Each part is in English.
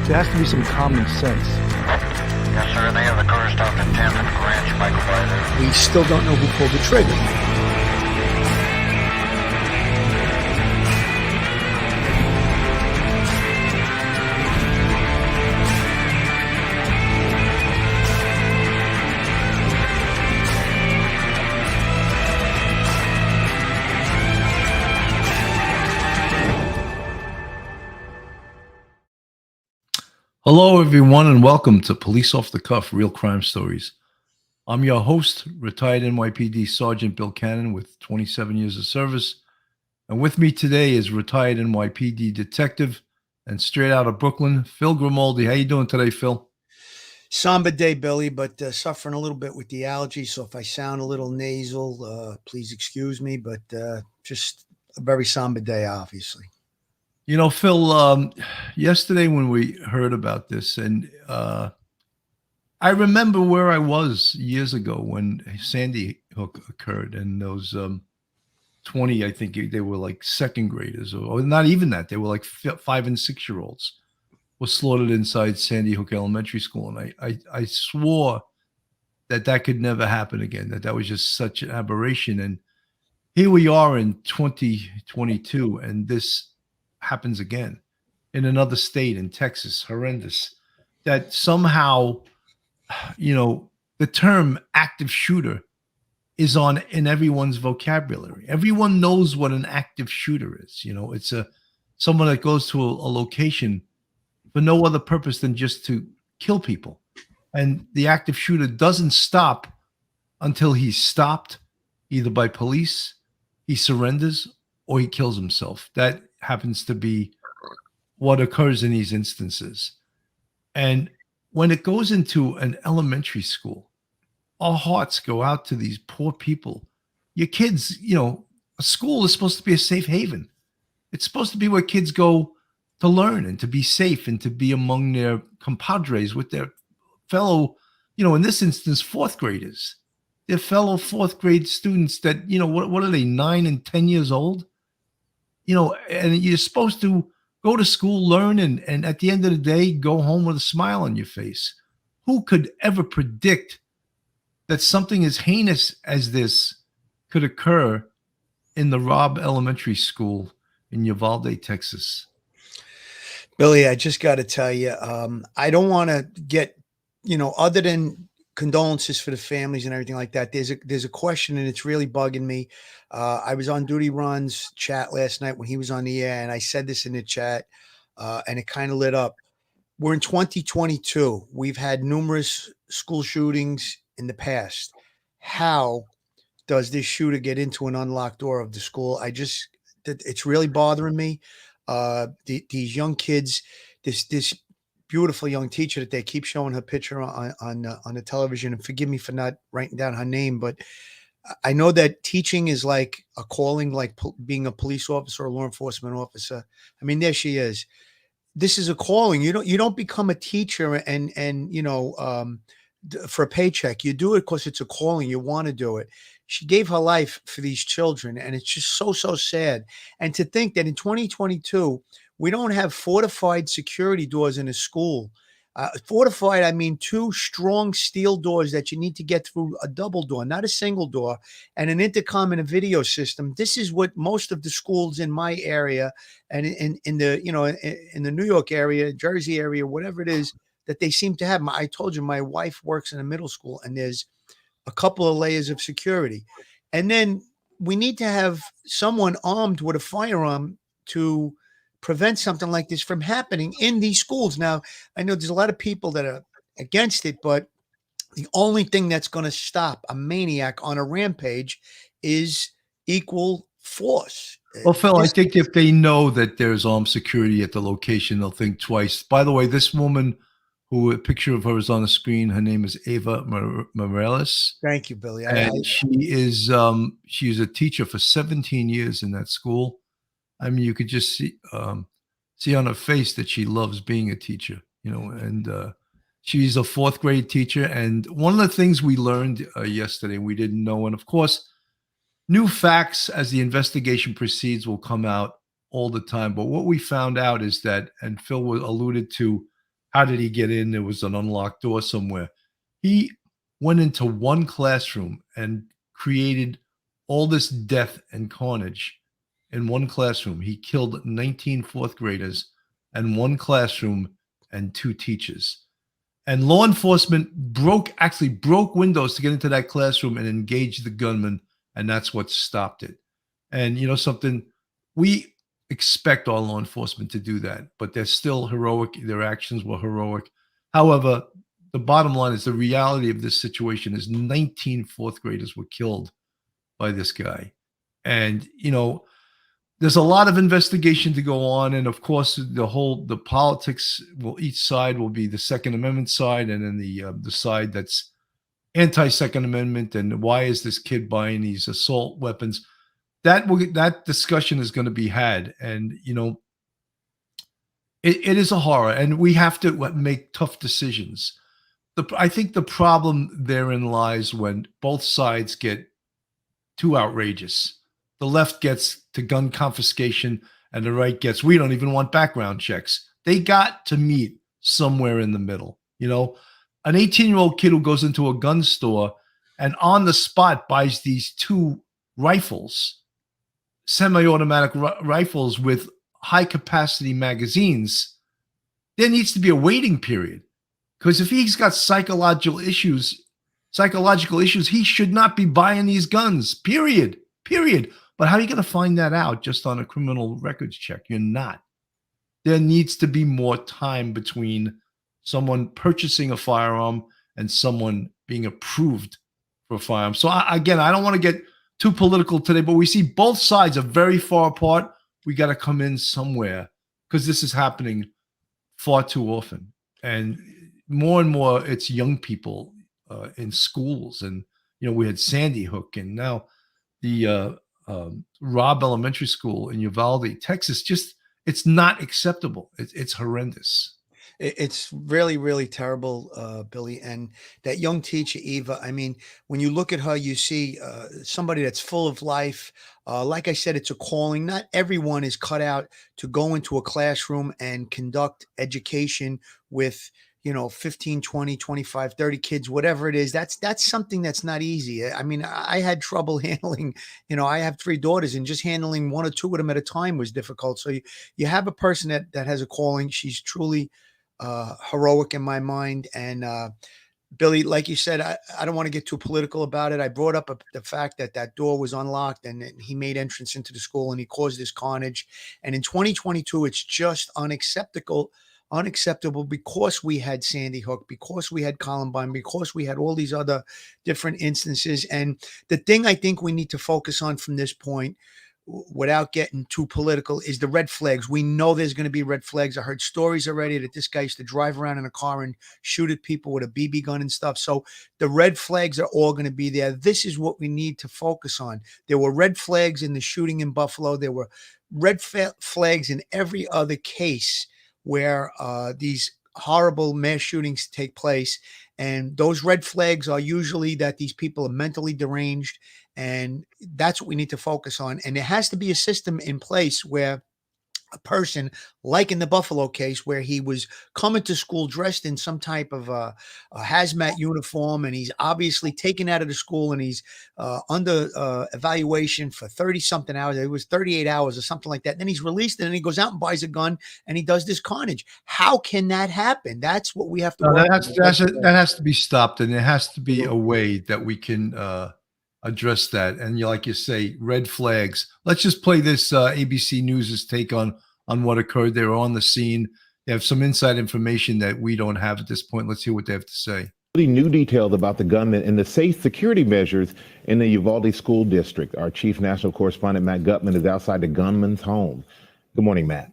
There has to be some common sense. Yes, sir. They have the car stopped at 10th and Ranch by Uvalde. We still don't know who pulled the trigger. Hello, everyone, and welcome to Police Off the Cuff Real Crime Stories. I'm your host, retired NYPD Sergeant Bill Cannon with 27 years of service. And with me today is retired NYPD Detective and straight out of Brooklyn, Phil Grimaldi. How you doing today, Phil? Somber day, Billy, but suffering a little bit with the allergy. So if I sound a little nasal, please excuse me, but just a very somber day, obviously. You know, Phil, yesterday when we heard about this, and I remember where I was years ago when Sandy Hook occurred, and those 20, I think they were like second graders, or not even that. They were like 5 and 6 year olds were slaughtered inside Sandy Hook Elementary School. And I swore that could never happen again, that was just such an aberration. And here we are in 2022, and this happens again in another state, in Texas. Horrendous. That somehow, you know, the term active shooter is in everyone's vocabulary. Everyone knows what an active shooter is. You know, it's someone that goes to a location for no other purpose than just to kill people. And the active shooter doesn't stop until he's stopped either by police, he surrenders, or he kills himself. That happens to be what occurs in these instances. And when it goes into an elementary school, our hearts go out to these poor people. Your kids, you know, a school is supposed to be a safe haven. It's supposed to be where kids go to learn and to be safe and to be among their compadres with their fellow, you know, in this instance, fourth graders, their fellow fourth grade students that, you know, what are they, 9 and 10 years old? You know, and you're supposed to go to school, learn, and at the end of the day, go home with a smile on your face. Who could ever predict that something as heinous as this could occur in the Robb Elementary School in Uvalde, Texas? Billy, I just got to tell you, I don't want to get, you know, other than condolences for the families and everything like that. There's a question, and it's really bugging me. I was on Duty Run's chat last night when he was on the air, and I said this in the chat, and it kind of lit up. We're in 2022. We've had numerous school shootings in the past. How does this shooter get into an unlocked door of the school? It's really bothering me. These young kids, this beautiful young teacher that they keep showing her picture on the television, and forgive me for not writing down her name, but I know that teaching is like a calling, like being a police officer or law enforcement officer. I mean, there she is. This is a calling. You don't become a teacher and you know, for a paycheck. You do it because it's a calling. You want to do it. She gave her life for these children, and it's just so sad. And to think that in 2022, we don't have fortified security doors in a school. Fortified, I mean 2 strong steel doors that you need to get through, a double door, not a single door, and an intercom and a video system. This is what most of the schools in my area and in the, you know, in the New York area, Jersey area, whatever it is, that they seem to have. I told you, my wife works in a middle school, and there's a couple of layers of security. And then we need to have someone armed with a firearm to prevent something like this from happening in these schools. Now, I know there's a lot of people that are against it, but the only thing that's going to stop a maniac on a rampage is equal force. Well, Phil, I think if they know that there's armed security at the location, they'll think twice. By the way, this woman, who a picture of her is on the screen, her name is Eva Morales. Thank you, Billy. And she's a teacher for 17 years in that school. I mean, you could just see on her face that she loves being a teacher, you know, and she's a fourth grade teacher. And one of the things we learned yesterday, we didn't know, and of course, new facts as the investigation proceeds will come out all the time. But what we found out is that, and Phil alluded to how did he get in? There was an unlocked door somewhere. He went into one classroom and created all this death and carnage in one classroom. He killed 19 fourth graders and one classroom and 2 teachers. And law enforcement actually broke windows to get into that classroom and engage the gunman, and that's what stopped it. And you know something, we expect all law enforcement to do that, but they're still heroic. Their actions were heroic. However, the bottom line is the reality of this situation is 19 fourth graders were killed by this guy. And, you know, there's a lot of investigation to go on. And of course, the politics each side will be the Second Amendment side, and then the side that's anti-Second Amendment. And why is this kid buying these assault weapons? That discussion is going to be had. And, you know, it is a horror, and we have to make tough decisions. I think the problem therein lies when both sides get too outrageous. The left gets to gun confiscation, and the right gets, we don't even want background checks. They got to meet somewhere in the middle. You know, an 18-year-old kid who goes into a gun store and on the spot buys these 2 rifles, semi-automatic rifles with high-capacity magazines, there needs to be a waiting period. Because if he's got psychological issues, he should not be buying these guns, period. But how are you going to find that out just on a criminal records check? You're not. There needs to be more time between someone purchasing a firearm and someone being approved for a firearm. So I don't want to get too political today, but we see both sides are very far apart. We got to come in somewhere because this is happening far too often. And more, it's young people in schools. And, you know, we had Sandy Hook, and now the Robb Elementary School in Uvalde, Texas. It's not acceptable. It's horrendous. It's really, really terrible, Billy. And that young teacher, Eva, I mean, when you look at her, you see somebody that's full of life. Like I said, it's a calling. Not everyone is cut out to go into a classroom and conduct education with, 15, 20, 25, 30 kids, whatever it is. That's something that's not easy. I mean, I had trouble handling, I have 3 daughters, and just handling 1 or 2 of them at a time was difficult. So you have a person that has a calling. She's truly heroic in my mind. And Billy, like you said, I don't want to get too political about it. I brought up the fact that door was unlocked, and he made entrance into the school, and he caused this carnage. And in 2022, it's just unacceptable because we had Sandy Hook, because we had Columbine, because we had all these other different instances. And the thing I think we need to focus on from this point, without getting too political, is the red flags. We know there's going to be red flags. I heard stories already that this guy used to drive around in a car and shoot at people with a BB gun and stuff. So the red flags are all going to be there. This is what we need to focus on. There were red flags in the shooting in Buffalo. There were red flags in every other case where these horrible mass shootings take place. And those red flags are usually that these people are mentally deranged. And that's what we need to focus on. And there has to be a system in place where a person, like in the Buffalo case, where he was coming to school dressed in some type of a hazmat uniform, and he's obviously taken out of the school, and he's under evaluation for 30-something hours. It was 38 hours or something like that. And then he's released, and then he goes out and buys a gun, and he does this carnage. How can that happen? That's what we have to work on. That has to be stopped, and there has to be a way that we can address that. And like you say, red flags. Let's just play this ABC News' take on what occurred. They were on the scene. They have some inside information that we don't have at this point. Let's hear what they have to say. New details about the gunman and the safe security measures in the Uvalde School District. Our chief national correspondent, Matt Gutman, is outside the gunman's home. Good morning, Matt.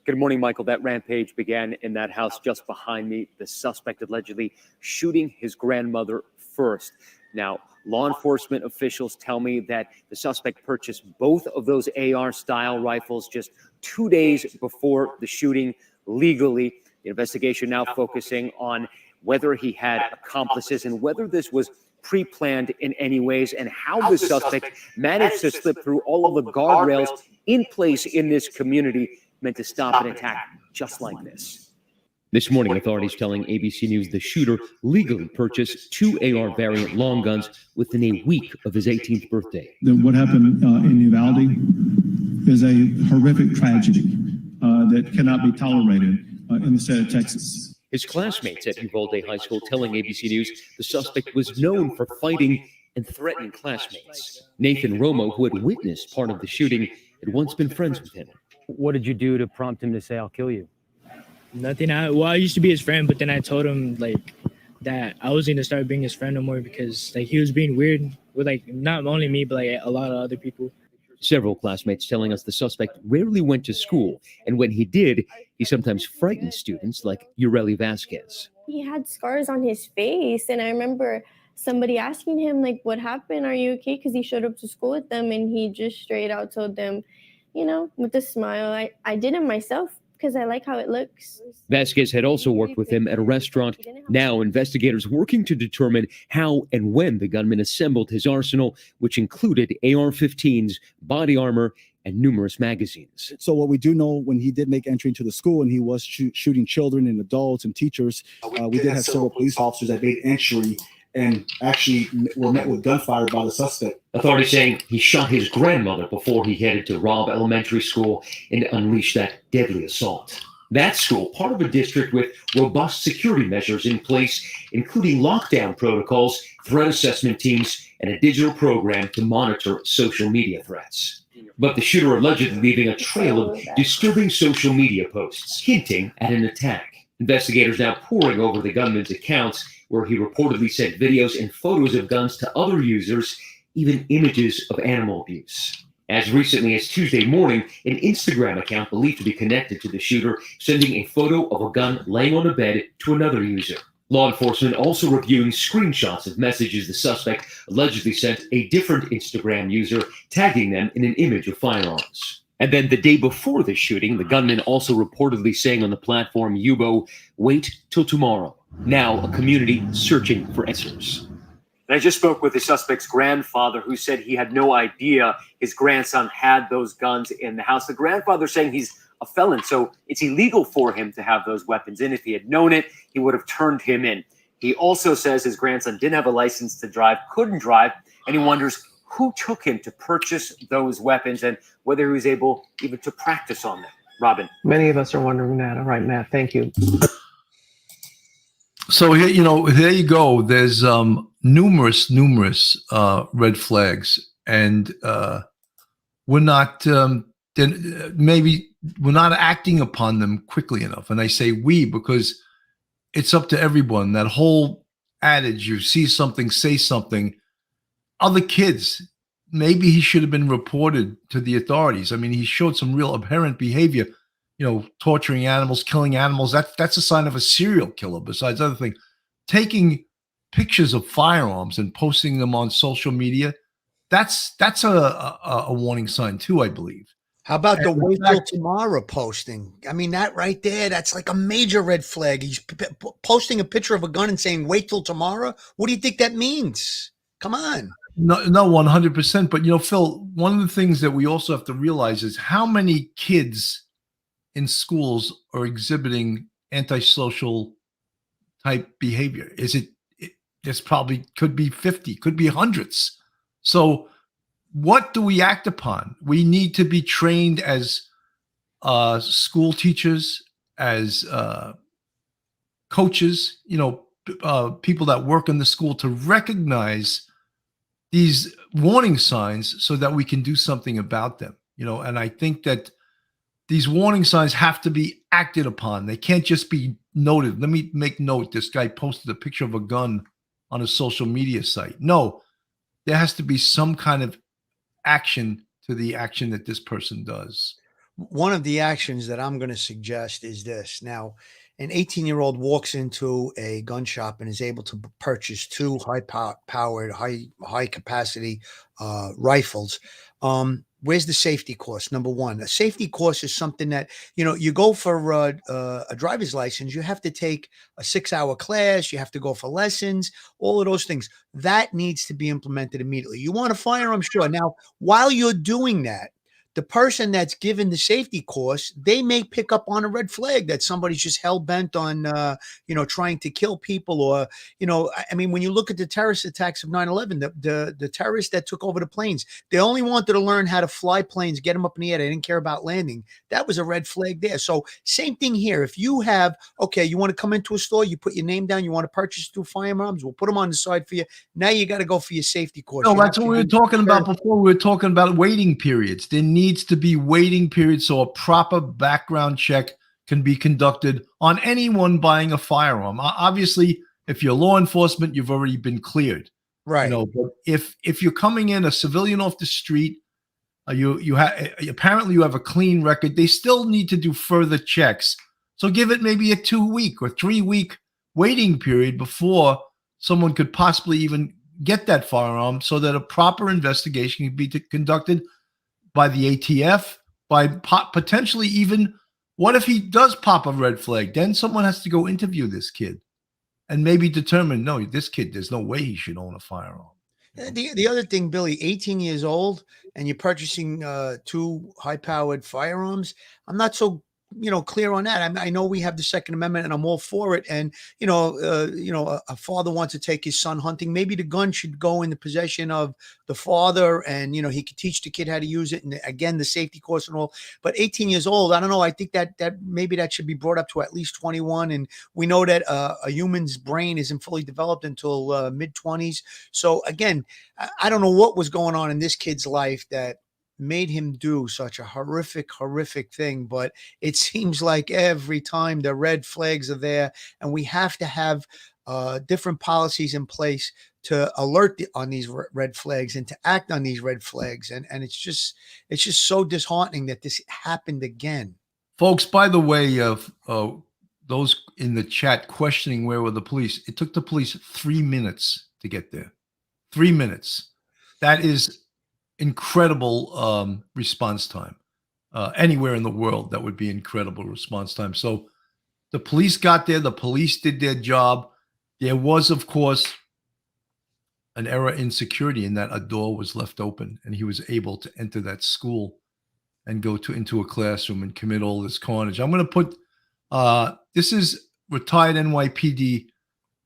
Good morning, Michael. That rampage began in that house just behind me. The suspect allegedly shooting his grandmother first. Now, law enforcement officials tell me that the suspect purchased both of those AR-style rifles just 2 days before the shooting legally. The investigation now focusing on whether he had accomplices and whether this was pre-planned in any ways, and how the suspect managed to slip through all of the guardrails in place in this community meant to stop an attack just like this. This morning, authorities telling ABC News the shooter legally purchased 2 AR variant long guns within a week of his 18th birthday. What happened in Uvalde is a horrific tragedy that cannot be tolerated in the state of Texas. His classmates at Uvalde High School telling ABC News the suspect was known for fighting and threatening classmates. Nathan Romo, who had witnessed part of the shooting, had once been friends with him. What did you do to prompt him to say, "I'll kill you"? Nothing. I used to be his friend, but then I told him that I was going to start being his friend no more because he was being weird with not only me, but a lot of other people. Several classmates telling us the suspect rarely went to school, and when he did, he sometimes frightened students like Ureli Vasquez. He had scars on his face, and I remember somebody asking him, what happened? Are you okay? Because he showed up to school with them, and he just straight out told them, with a smile, I did it myself because I like how it looks. Vasquez had also worked with him at a restaurant. Now, investigators working to determine how and when the gunman assembled his arsenal, which included AR-15s, body armor, and numerous magazines. So what we do know, when he did make entry into the school and he was shooting children and adults and teachers, we did have several police officers that made entry and actually were met with gunfire by the suspect. Authorities saying he shot his grandmother before he headed to Robb Elementary School and unleashed that deadly assault. That school, part of a district with robust security measures in place, including lockdown protocols, threat assessment teams, and a digital program to monitor social media threats. But the shooter allegedly leaving a trail of disturbing social media posts, hinting at an attack. Investigators now poring over the gunman's accounts, where he reportedly sent videos and photos of guns to other users, even images of animal abuse. As recently as Tuesday morning, an Instagram account believed to be connected to the shooter sending a photo of a gun laying on a bed to another user. Law enforcement also reviewing screenshots of messages the suspect allegedly sent a different Instagram user, tagging them in an image of firearms. And then the day before the shooting, the gunman also reportedly saying on the platform Yubo, "Wait till tomorrow." Now a community searching for answers. And I just spoke with the suspect's grandfather, who said he had no idea his grandson had those guns in the house. The grandfather saying he's a felon, so it's illegal for him to have those weapons in. If he had known it, he would have turned him in. He also says his grandson didn't have a license to drive, couldn't drive, and he wonders who took him to purchase those weapons and whether he was able even to practice on them. Robin. Many of us are wondering that. All right, Matt, thank you. So here, there you go. There's numerous red flags, and we're not maybe we're not acting upon them quickly enough. And I say we because it's up to everyone. That whole adage: you see something, say something. Other kids, maybe he should have been reported to the authorities. I mean, he showed some real aberrant behavior. Torturing animals, killing animals, that's a sign of a serial killer, besides other things. Taking pictures of firearms and posting them on social media, that's a warning sign too, I believe. How about the wait till tomorrow posting? I mean, that right there, that's like a major red flag. He's posting a picture of a gun and saying, "Wait till tomorrow." What do you think that means? Come on. No, 100%. But, Phil, one of the things that we also have to realize is how many kids in schools are exhibiting antisocial type behavior. There's probably could be 50, could be hundreds. So what do we act upon? We need to be trained as school teachers, as coaches, people that work in the school, to recognize these warning signs so that we can do something about them. And I think that these warning signs have to be acted upon. They can't just be noted. Let me make note. This guy posted a picture of a gun on a social media site. No, there has to be some kind of action to the action that this person does. One of the actions that I'm going to suggest is this. Now, an 18-year-old walks into a gun shop and is able to purchase 2 high-powered, high-capacity rifles. Where's the safety course? Number one, a safety course is something that, you go for a driver's license, you have to take a 6-hour class, you have to go for lessons, all of those things. That needs to be implemented immediately. You want a firearm? Sure. Now, while you're doing that, the person that's given the safety course, they may pick up on a red flag that somebody's just hell bent on, trying to kill people. Or, I mean, when you look at the terrorist attacks of 9/11, the terrorists that took over the planes, they only wanted to learn how to fly planes, get them up in the air. They didn't care about landing. That was a red flag there. So same thing here. If you have, okay, you want to come into a store, you put your name down, you want to purchase 2 firearms, we'll put them on the side for you. Now you got to go for your safety course. No, You that's have what to we were do- talking about before. We were talking about waiting periods. There needs to be waiting periods so a proper background check can be conducted on anyone buying a firearm. Obviously, if you're law enforcement, you've already been cleared. Right. But if you're coming in a civilian off the street, you have apparently you have a clean record. They still need to do further checks. So give it maybe a 2-week or 3-week waiting period before someone could possibly even get that firearm, so that a proper investigation can be conducted by the ATF, by potentially even, what if he does pop a red flag? Then someone has to go interview this kid and maybe determine, no, this kid, there's no way he should own a firearm. The other thing, Billy, 18 years old and you're purchasing 2 high-powered firearms. I'm not so clear on that. I know we have the Second Amendment, and I'm all for it. And a father wants to take his son hunting. Maybe the gun should go in the possession of the father, and he could teach the kid how to use it. And again, the safety course and all. But 18 years old, I don't know. I think that maybe that should be brought up to at least 21. And we know that a human's brain isn't fully developed until mid-20s. So again, I don't know what was going on in this kid's life that made him do such a horrific thing. But it seems like every time the red flags are there, and we have to have different policies in place to alert on these red flags and to act on these red flags. And it's just so disheartening that this happened again. Folks, by the way, those in the chat questioning where were the police, it took the police 3 minutes to get there. 3 minutes. That is incredible response time. Anywhere in the world, that would be incredible response time. So the police got there. The police did their job. There was, of course, an error in security in that a door was left open, and he was able to enter that school and go into a classroom and commit all this carnage. I'm going to put this is retired NYPD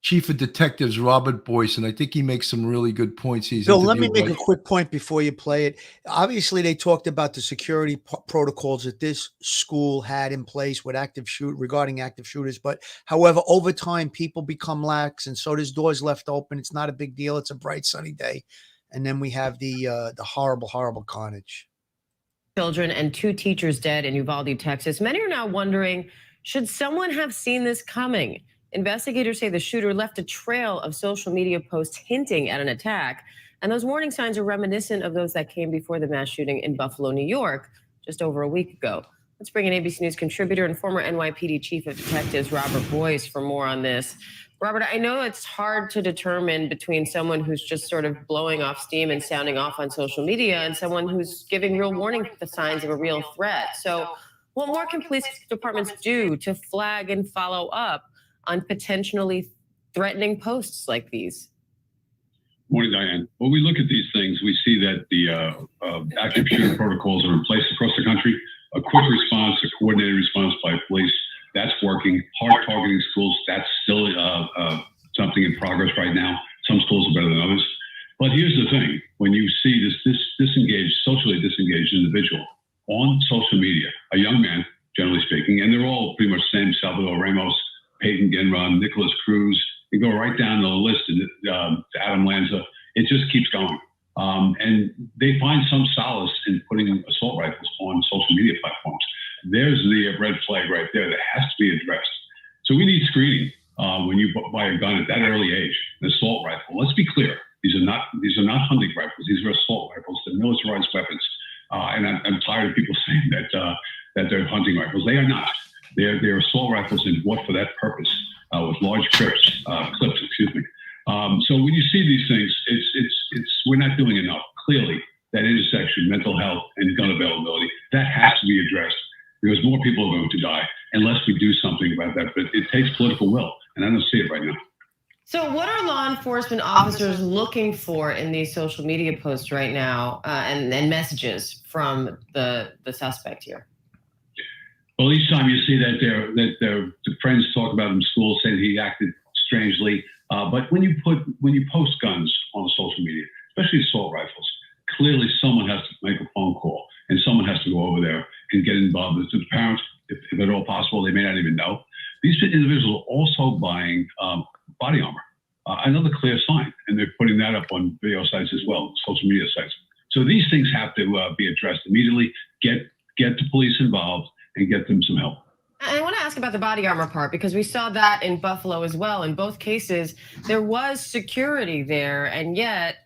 Chief of Detectives Robert Boyce, and I think he makes some really good points. Bill, let me make a quick point before you play it. Obviously, they talked about the security protocols that this school had in place with regarding active shooters. But however, over time, people become lax, and so there's doors left open. It's not a big deal. It's a bright, sunny day, and then we have the horrible carnage. Children and 2 teachers dead in Uvalde, Texas. Many are now wondering, should someone have seen this coming? Investigators say the shooter left a trail of social media posts hinting at an attack, and those warning signs are reminiscent of those that came before the mass shooting in Buffalo, New York, just over a week ago. Let's bring in ABC News contributor and former NYPD Chief of Detectives Robert Boyce for more on this. Robert, I know it's hard to determine between someone who's just sort of blowing off steam and sounding off on social media and someone who's giving real warning signs of a real threat. So what more can police departments do to flag and follow up on potentially threatening posts like these? Morning, Diane. When we look at these things, we see that the active shooter protocols are in place across the country. A quick response, a coordinated response by police, that's working. Hard targeting schools, that's still something in progress right now. Some schools are better than others. But here's the thing. When you see this socially disengaged individual on social media, a young man, generally speaking, and they're all pretty much the same, Salvador Ramos, Peyton Genron, Nicholas Cruz, you go right down the list to Adam Lanza. It just keeps going. And they find some solace in putting assault rifles on social media platforms. There's the red flag right there that has to be addressed. So we need screening when you buy a gun at that early age, an assault rifle. Let's be clear. These are not hunting rifles. These are assault rifles. They're militarized weapons. And I'm tired of people saying that they're hunting rifles. They are not. They're assault rifles and bought for that purpose with large clips. So when you see these things, we're not doing enough. Clearly, that intersection, mental health and gun availability, that has to be addressed because more people are going to die unless we do something about that. But it takes political will, and I don't see it right now. So, what are law enforcement officers looking for in these social media posts right now, and messages from the suspect here? Well, each time you see that the friends talk about him in school, say that he acted strangely. But when you post guns on social media, especially assault rifles, clearly someone has to make a phone call and someone has to go over there and get involved with the parents, if at all possible. They may not even know. These individuals are also buying body armor. Another clear sign, and they're putting that up on video sites as well, social media sites. So these things have to be addressed immediately. Get the police involved and get them some help. I want to ask about the body armor part, because we saw that in Buffalo as well. In both cases, there was security there, and yet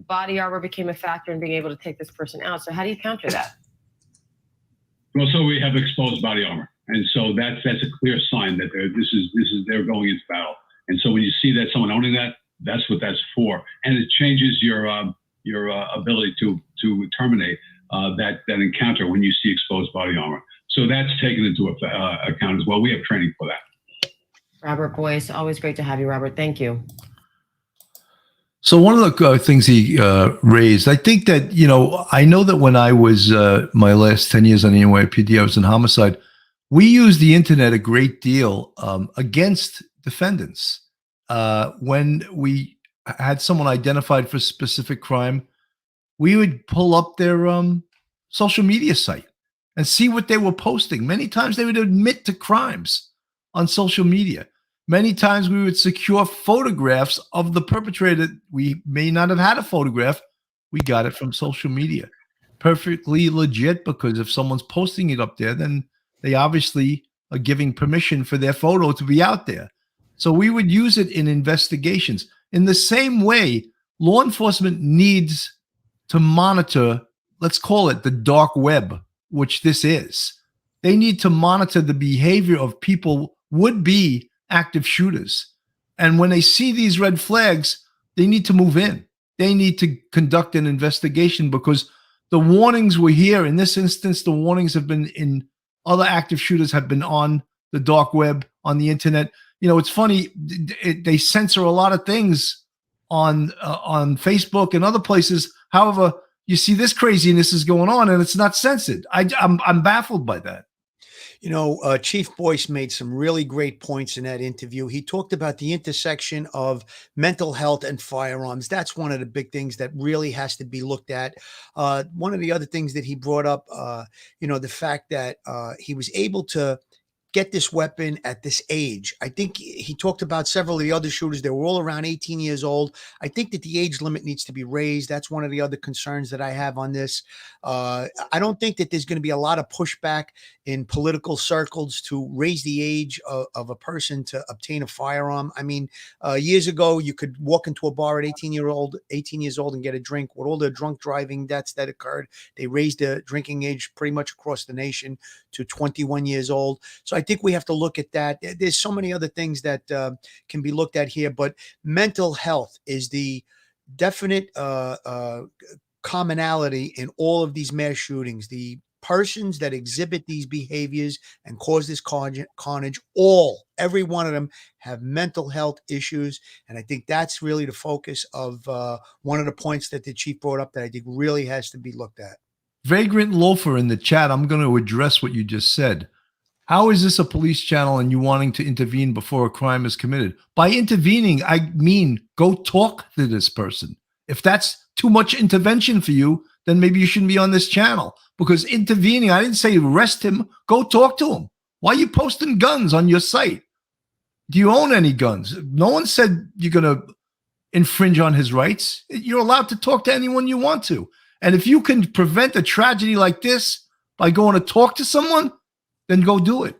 body armor became a factor in being able to take this person out. So how do you counter that? Well, so we have exposed body armor, and so that's a clear sign that they're going into battle. And so when you see that someone owning that, that's what that's for, and it changes your ability to terminate that encounter when you see exposed body armor. So that's taken into account as well. We have training for that. Robert Boyce, always great to have you, Robert. Thank you. So one of the things he raised, I think that, I know that when I was my last 10 years on the NYPD, I was in homicide. We used the internet a great deal against defendants. When we had someone identified for a specific crime, we would pull up their social media site and see what they were posting. Many times they would admit to crimes on social media. Many times we would secure photographs of the perpetrator. We may not have had a photograph. We got it from social media. Perfectly legit, because if someone's posting it up there, then they obviously are giving permission for their photo to be out there. So we would use it in investigations. In the same way, law enforcement needs to monitor, let's call it the dark web, which this is. They need to monitor the behavior of people, would-be active shooters. And when they see these red flags, they need to move in. They need to conduct an investigation, because the warnings were here. In this instance, the warnings have been in other active shooters, have been on the dark web, on the internet. It's funny, they censor a lot of things on Facebook and other places. However, you see this craziness is going on and it's not censored. I'm baffled by that. Chief Boyce made some really great points in that interview. He talked about the intersection of mental health and firearms. That's one of the big things that really has to be looked at. One of the other things that he brought up, the fact that he was able to get this weapon at this age. I think he talked about several of the other shooters. They were all around 18 years old. I think that the age limit needs to be raised. That's one of the other concerns that I have on this. I don't think that there's going to be a lot of pushback in political circles to raise the age of a person to obtain a firearm. I mean, years ago, you could walk into a bar at 18 years old and get a drink. With all the drunk driving deaths that occurred, they raised the drinking age pretty much across the nation to 21 years old. So I think we have to look at that. There's so many other things that can be looked at here, but mental health is the definite commonality in all of these mass shootings. The persons that exhibit these behaviors and cause this carnage, every one of them have mental health issues. And I think that's really the focus of one of the points that the chief brought up that I think really has to be looked at. Vagrant Loafer in the chat, I'm going to address what you just said. How is this a police channel and you wanting to intervene before a crime is committed? By intervening, I mean go talk to this person. If that's too much intervention for you, then maybe you shouldn't be on this channel. Because intervening, I didn't say arrest him. Go talk to him. Why are you posting guns on your site? Do you own any guns? No one said you're going to infringe on his rights. You're allowed to talk to anyone you want to. And if you can prevent a tragedy like this by going to talk to someone, then go do it.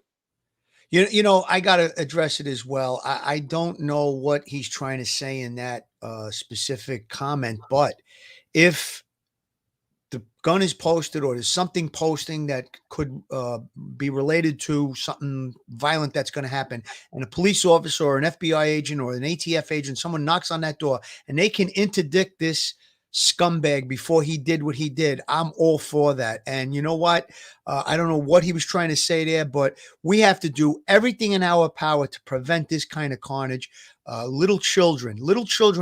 I got to address it as well. I don't know what he's trying to say in that specific comment, but if the gun is posted or there's something posting that could be related to something violent that's going to happen, and a police officer or an FBI agent or an ATF agent, someone knocks on that door and they can interdict this scumbag before he did what he did. I'm all for that. And you know what? I don't know what he was trying to say there, but we have to do everything in our power to prevent this kind of carnage. Little children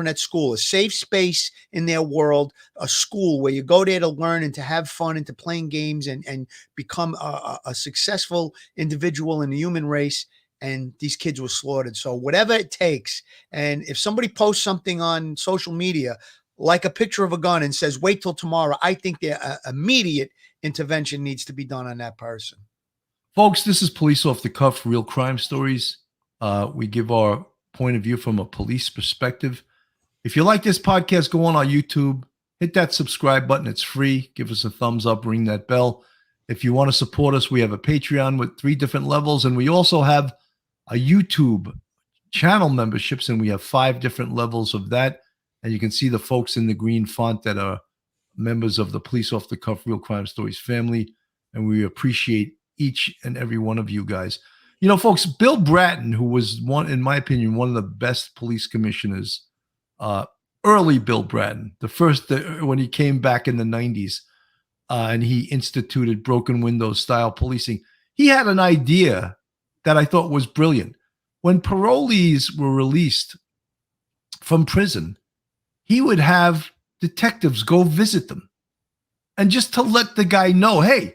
at school, a safe space in their world, a school where you go there to learn and to have fun and to playing games and become a successful individual in the human race. And these kids were slaughtered. So whatever it takes. And if somebody posts something on social media, like a picture of a gun and says, wait till tomorrow, I think the immediate intervention needs to be done on that person. Folks, this is Police Off the Cuff, Real Crime Stories. We give our point of view from a police perspective. If you like this podcast, go on our YouTube, hit that subscribe button. It's free. Give us a thumbs up, ring that bell. If you want to support us, we have a Patreon with 3 different levels, and we also have a YouTube channel memberships, and we have 5 different levels of that. And you can see the folks in the green font that are members of the Police Off the Cuff Real Crime Stories family, and we appreciate each and every one of you guys. You know, folks, Bill Bratton, who was in my opinion, one of the best police commissioners, early Bill Bratton, the first when he came back in the 90s, and he instituted broken windows style policing. He had an idea that I thought was brilliant. When parolees were released from prison, he would have detectives go visit them, and just to let the guy know, hey,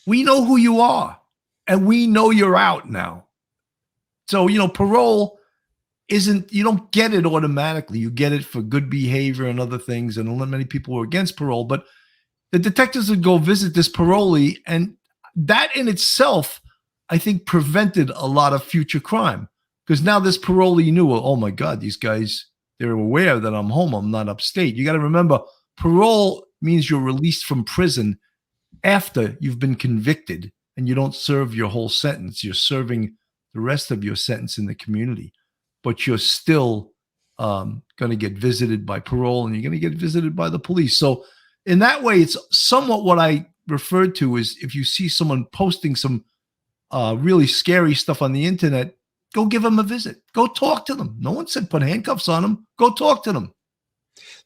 we know who you are and we know you're out now. So, you know, parole isn't, you don't get it automatically. You get it for good behavior and other things. And many people were against parole, but the detectives would go visit this parolee, and that in itself, I think, prevented a lot of future crime, because now this parolee knew, oh my God, these guys, they're aware that I'm home. I'm not upstate. You got to remember, parole means you're released from prison after you've been convicted and you don't serve your whole sentence. You're serving the rest of your sentence in the community, but you're still going to get visited by parole, and you're going to get visited by the police. So in that way, it's somewhat what I referred to is, if you see someone posting some really scary stuff on the internet, go give them a visit. Go talk to them. No one said put handcuffs on them. Go talk to them.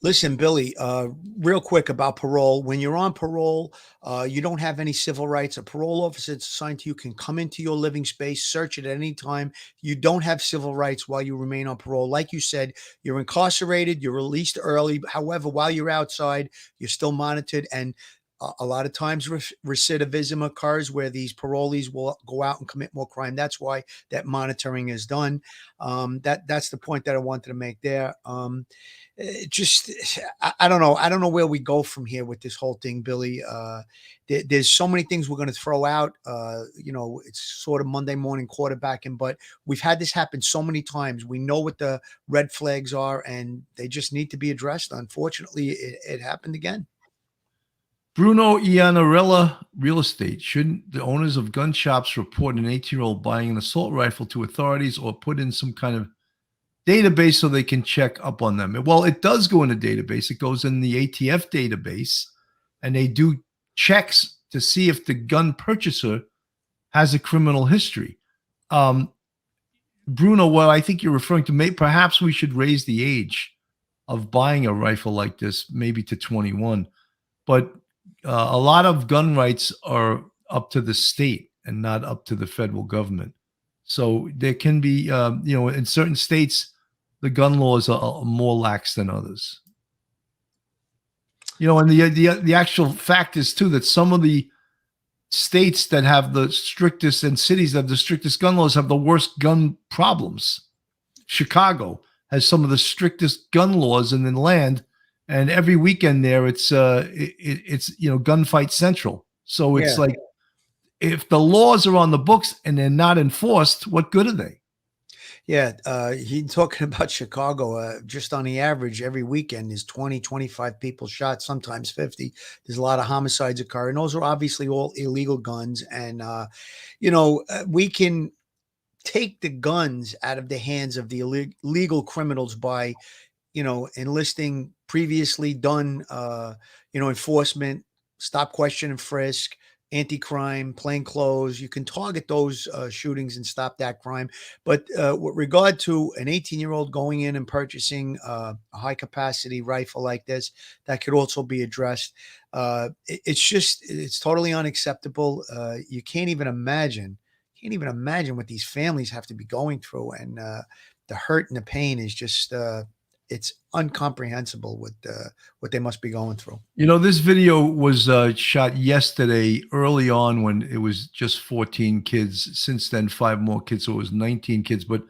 Listen, Billy, real quick about parole. When you're on parole, you don't have any civil rights. A parole officer that's assigned to you can come into your living space, search it at any time. You don't have civil rights while you remain on parole. Like you said, you're incarcerated, you're released early. However, while you're outside, you're still monitored. And a lot of times recidivism occurs where these parolees will go out and commit more crime. That's why that monitoring is done. That's the point that I wanted to make there. I don't know. I don't know where we go from here with this whole thing, Billy. There's so many things we're going to throw out. You know, it's sort of Monday morning quarterbacking, but we've had this happen so many times. We know what the red flags are, and they just need to be addressed. Unfortunately, it happened again. Bruno Iannarella, real estate. Shouldn't the owners of gun shops report an 18-year-old buying an assault rifle to authorities, or put in some kind of database so they can check up on them? Well, it does go in a database. It goes in the ATF database, and they do checks to see if the gun purchaser has a criminal history. Bruno, what I think you're referring to, perhaps we should raise the age of buying a rifle like this, maybe to 21. But a lot of gun rights are up to the state and not up to the federal government. So there can be, you know, in certain states, the gun laws are more lax than others. You know, and the actual fact is too that some of the states that have the strictest, and cities that have the strictest gun laws, have the worst gun problems. Chicago has some of the strictest gun laws in the land, and every weekend there it's you know, gunfight central. So it's like, if the laws are on the books and they're not enforced, what good are they? Yeah, he's talking about Chicago. Just on the average, every weekend there's 20, 25 people shot, sometimes 50. There's a lot of homicides occurring. Those are obviously all illegal guns. And, you know, we can take the guns out of the hands of the illegal criminals by, you know, enlisting previously done, you know, enforcement, stop, question, and frisk, anti-crime, plain clothes. You can target those shootings and stop that crime. But with regard to an 18-year-old going in and purchasing a high-capacity rifle like this, that could also be addressed. It's totally unacceptable. You can't even imagine what these families have to be going through, and the hurt and the pain is just it's incomprehensible what they must be going through. You know, this video was shot yesterday early on when it was just 14 kids. Since then, 5 more kids, so it was 19 kids. But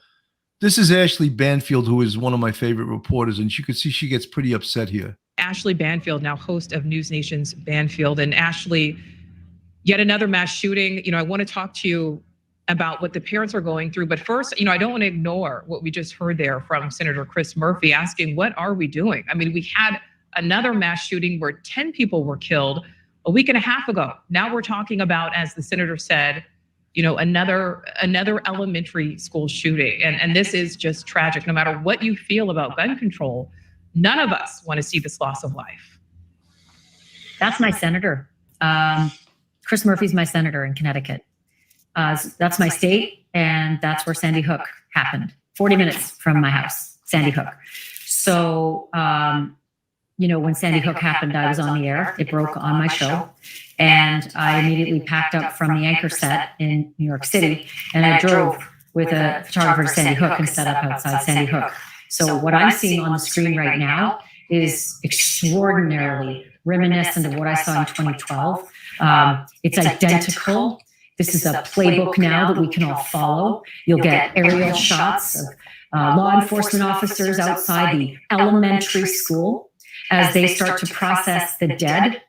this is Ashley Banfield, who is one of my favorite reporters, and you could see she gets pretty upset here. Ashley Banfield, now host of News Nation's Banfield. And Ashley, yet another mass shooting. You know, I want to talk to you about what the parents are going through. But first, you know, I don't want to ignore what we just heard there from Senator Chris Murphy asking, what are we doing? I mean, we had another mass shooting where 10 people were killed a week and a half ago. Now we're talking about, as the senator said, you know, another elementary school shooting. And this is just tragic. No matter what you feel about gun control, none of us want to see this loss of life. That's my senator. Chris Murphy's my senator in Connecticut. That's my state, and that's where Sandy Hook happened. 40 minutes from my house, Sandy Hook. So, you know, when Sandy Hook happened, I was on the air. It broke on my show, and I immediately packed up from the anchor set in New York City, and I drove with a photographer to Sandy Hook and set up outside Sandy Hook. So what I'm seeing on the screen right now is extraordinarily reminiscent of what I saw in 2012. It's identical. This is a playbook now that we can all follow. You'll get aerial shots of law enforcement officers outside the elementary school as they start to process the dead.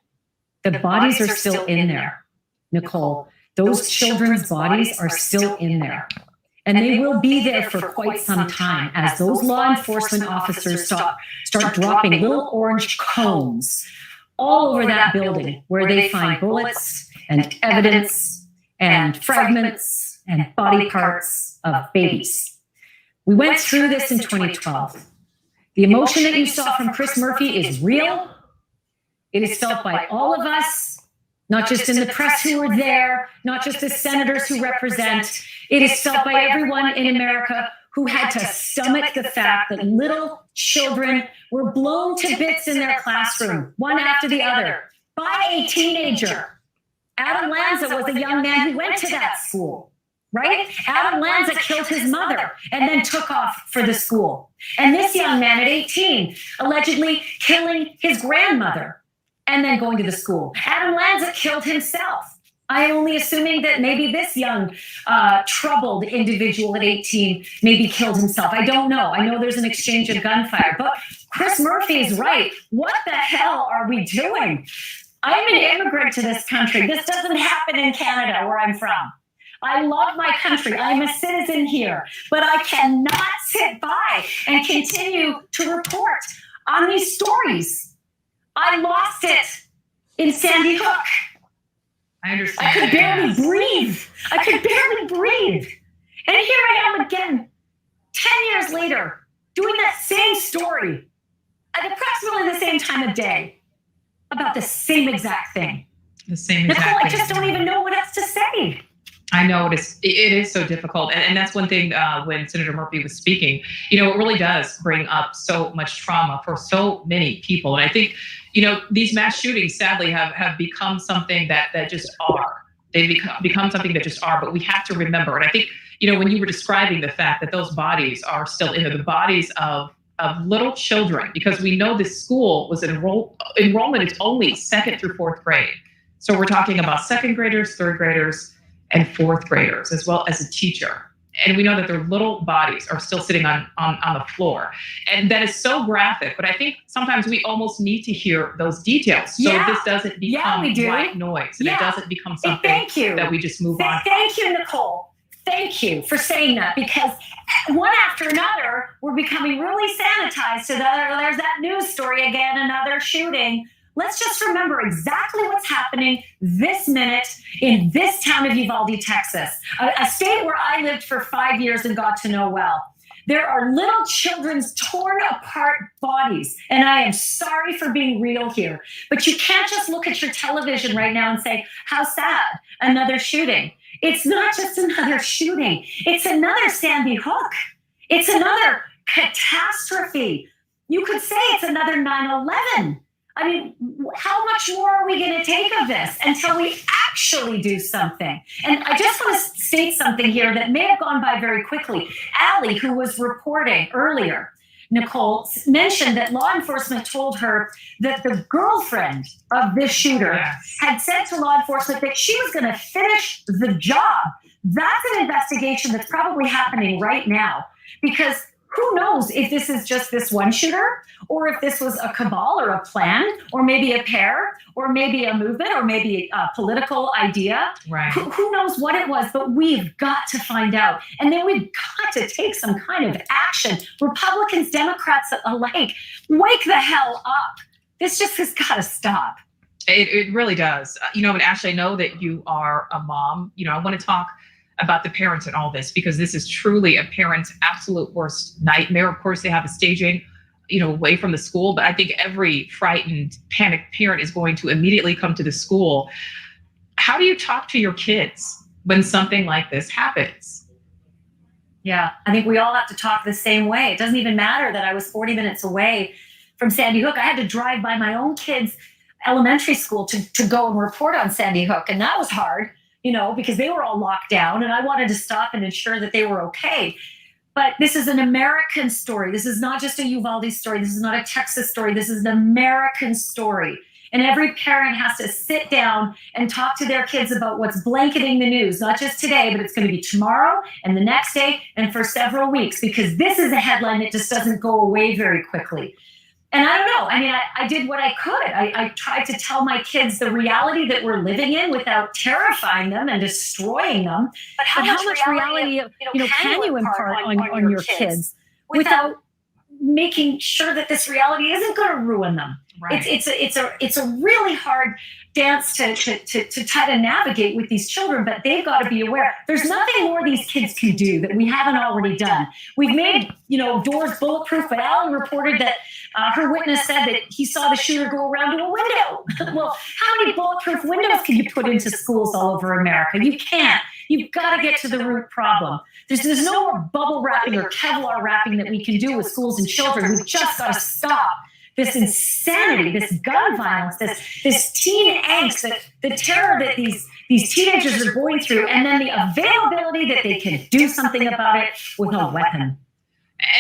The bodies are still in there, Nicole. Those children's bodies are still in there. And they will be there for quite some time as those law enforcement officers start dropping little orange cones all over that building where they find bullets and evidence and fragments and body parts of babies. We went through this in 2012. The emotion that you saw from Chris Murphy is real. It is felt by all of us, not just in the press who were there, not just the senators who represent. It is felt by everyone in America who had to stomach the fact that little children were blown to bits in their classroom, one after the other, by a teenager. Adam Lanza was a young man who went to that school, right? Adam Lanza killed his mother and then took off for the school. And this young man at 18, allegedly killing his grandmother and then going to the school. Adam Lanza killed himself. I'm only assuming that maybe this young, troubled individual at 18 maybe killed himself. I don't know. I know there's an exchange of gunfire, but Chris Murphy is right. What the hell are we doing? I'm an immigrant to this country. This doesn't happen in Canada, where I'm from. I love my country. I'm a citizen here, but I cannot sit by and continue to report on these stories. I lost it in Sandy Hook. I understand. I could barely breathe. I could barely breathe. And here I am again, 10 years later, doing that same story at approximately the same time of day about the same exact thing. The same Nicole, exact I thing. just don't even know what else to say. I know it is so difficult. And that's one thing when Senator Murphy was speaking, you know, it really does bring up so much trauma for so many people. And I think, you know, these mass shootings sadly have become something that just are. They've become something that just are, but we have to remember. And I think, you know, when you were describing the fact that those bodies are still in there, the bodies of little children, because we know this school was enrollment is only 2nd through 4th grade. So we're talking about 2nd graders, 3rd graders, and 4th graders, as well as a teacher. And we know that their little bodies are still sitting on the floor. And that is so graphic, but I think sometimes we almost need to hear those details so this doesn't become white noise and it doesn't become something that we just move on. Thank you, Nicole. Thank you for saying that, because one after another, we're becoming really sanitized to there's that news story again, another shooting. Let's just remember exactly what's happening this minute in this town of Uvalde, Texas, a state where I lived for 5 years and got to know well. There are little children's torn apart bodies. And I am sorry for being real here, but you can't just look at your television right now and say, how sad, another shooting. It's not just another shooting. It's another Sandy Hook. It's another catastrophe. You could say it's another 9/11. I mean, how much more are we going to take of this until we actually do something? And I just want to state something here that may have gone by very quickly. Allie, who was reporting earlier, Nicole, mentioned that law enforcement told her that the girlfriend of this shooter had said to law enforcement that she was going to finish the job. That's an investigation that's probably happening right now, because who knows if this is just this one shooter, or if this was a cabal or a plan, or maybe a pair, or maybe a movement, or maybe a political idea. Right. Who knows what it was, but we've got to find out. And then we've got to take some kind of action. Republicans, Democrats alike, wake the hell up. This just has got to stop. It really does. And Ashley, I know that you are a mom. I want to talk about the parents in all this, because this is truly a parent's absolute worst nightmare. Of course, they have a staging, away from the school, but I think every frightened, panicked parent is going to immediately come to the school. How do you talk to your kids when something like this happens? Yeah, I think we all have to talk the same way. It doesn't even matter that I was 40 minutes away from Sandy Hook. I had to drive by my own kids' elementary school to go and report on Sandy Hook. And that was hard, because they were all locked down, and I wanted to stop and ensure that they were okay. But this is an American story. This is not just a Uvalde story. This is not a Texas story. This is an American story. And every parent has to sit down and talk to their kids about what's blanketing the news, not just today, but it's going to be tomorrow and the next day and for several weeks, because this is a headline that just doesn't go away very quickly. And I don't know. I mean, I did what I could. I tried to tell my kids the reality that we're living in without terrifying them and destroying them. But how much reality can you impart on your kids without making sure that this reality isn't going to ruin them? Right. It's a really hard dance to try to navigate with these children, but they've got to be aware. There's nothing more these kids can do that we haven't already done. We've made, doors bulletproof, but Alan reported that her witness said that he saw the shooter go around to a window. Well, how many bulletproof windows can you put into schools all over America? You can't. You've got to get to the root problem. There's no more bubble wrapping or Kevlar wrapping that we can do with schools and children. We've just got to stop this insanity, this gun violence, this teen angst, the terror that these teenagers are going through, and then the availability that they can do something about it with a weapon.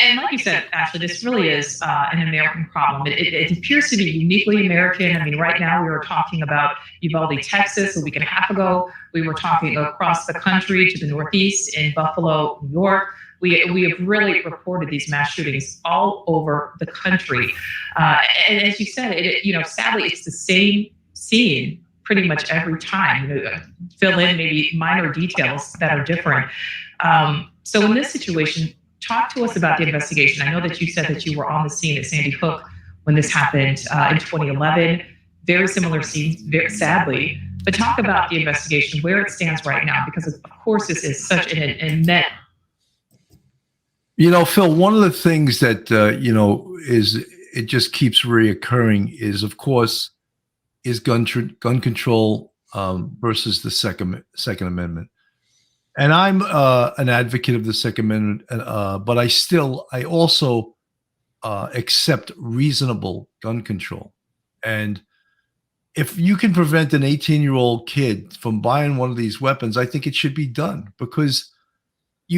And like you said, Ashley, this really is an American problem. It appears to be uniquely American. I mean, right now we were talking about Uvalde, Texas, a week and a half ago. We were talking across the country to the Northeast in Buffalo, New York. We have really reported these mass shootings all over the country. And as you said, sadly, it's the same scene pretty much every time. Fill in maybe minor details that are different. So in this situation, talk to us about the investigation. I know that you said that you were on the scene at Sandy Hook when this happened in 2011. Very similar scenes, sadly. But talk about the investigation, where it stands right now, because of course this is such an immense. Phil, one of the things that, is it just keeps reoccurring is, of course, is gun control versus the Second Amendment. And I'm an advocate of the Second Amendment, but I also accept reasonable gun control. And if you can prevent an 18-year-old kid from buying one of these weapons, I think it should be done, because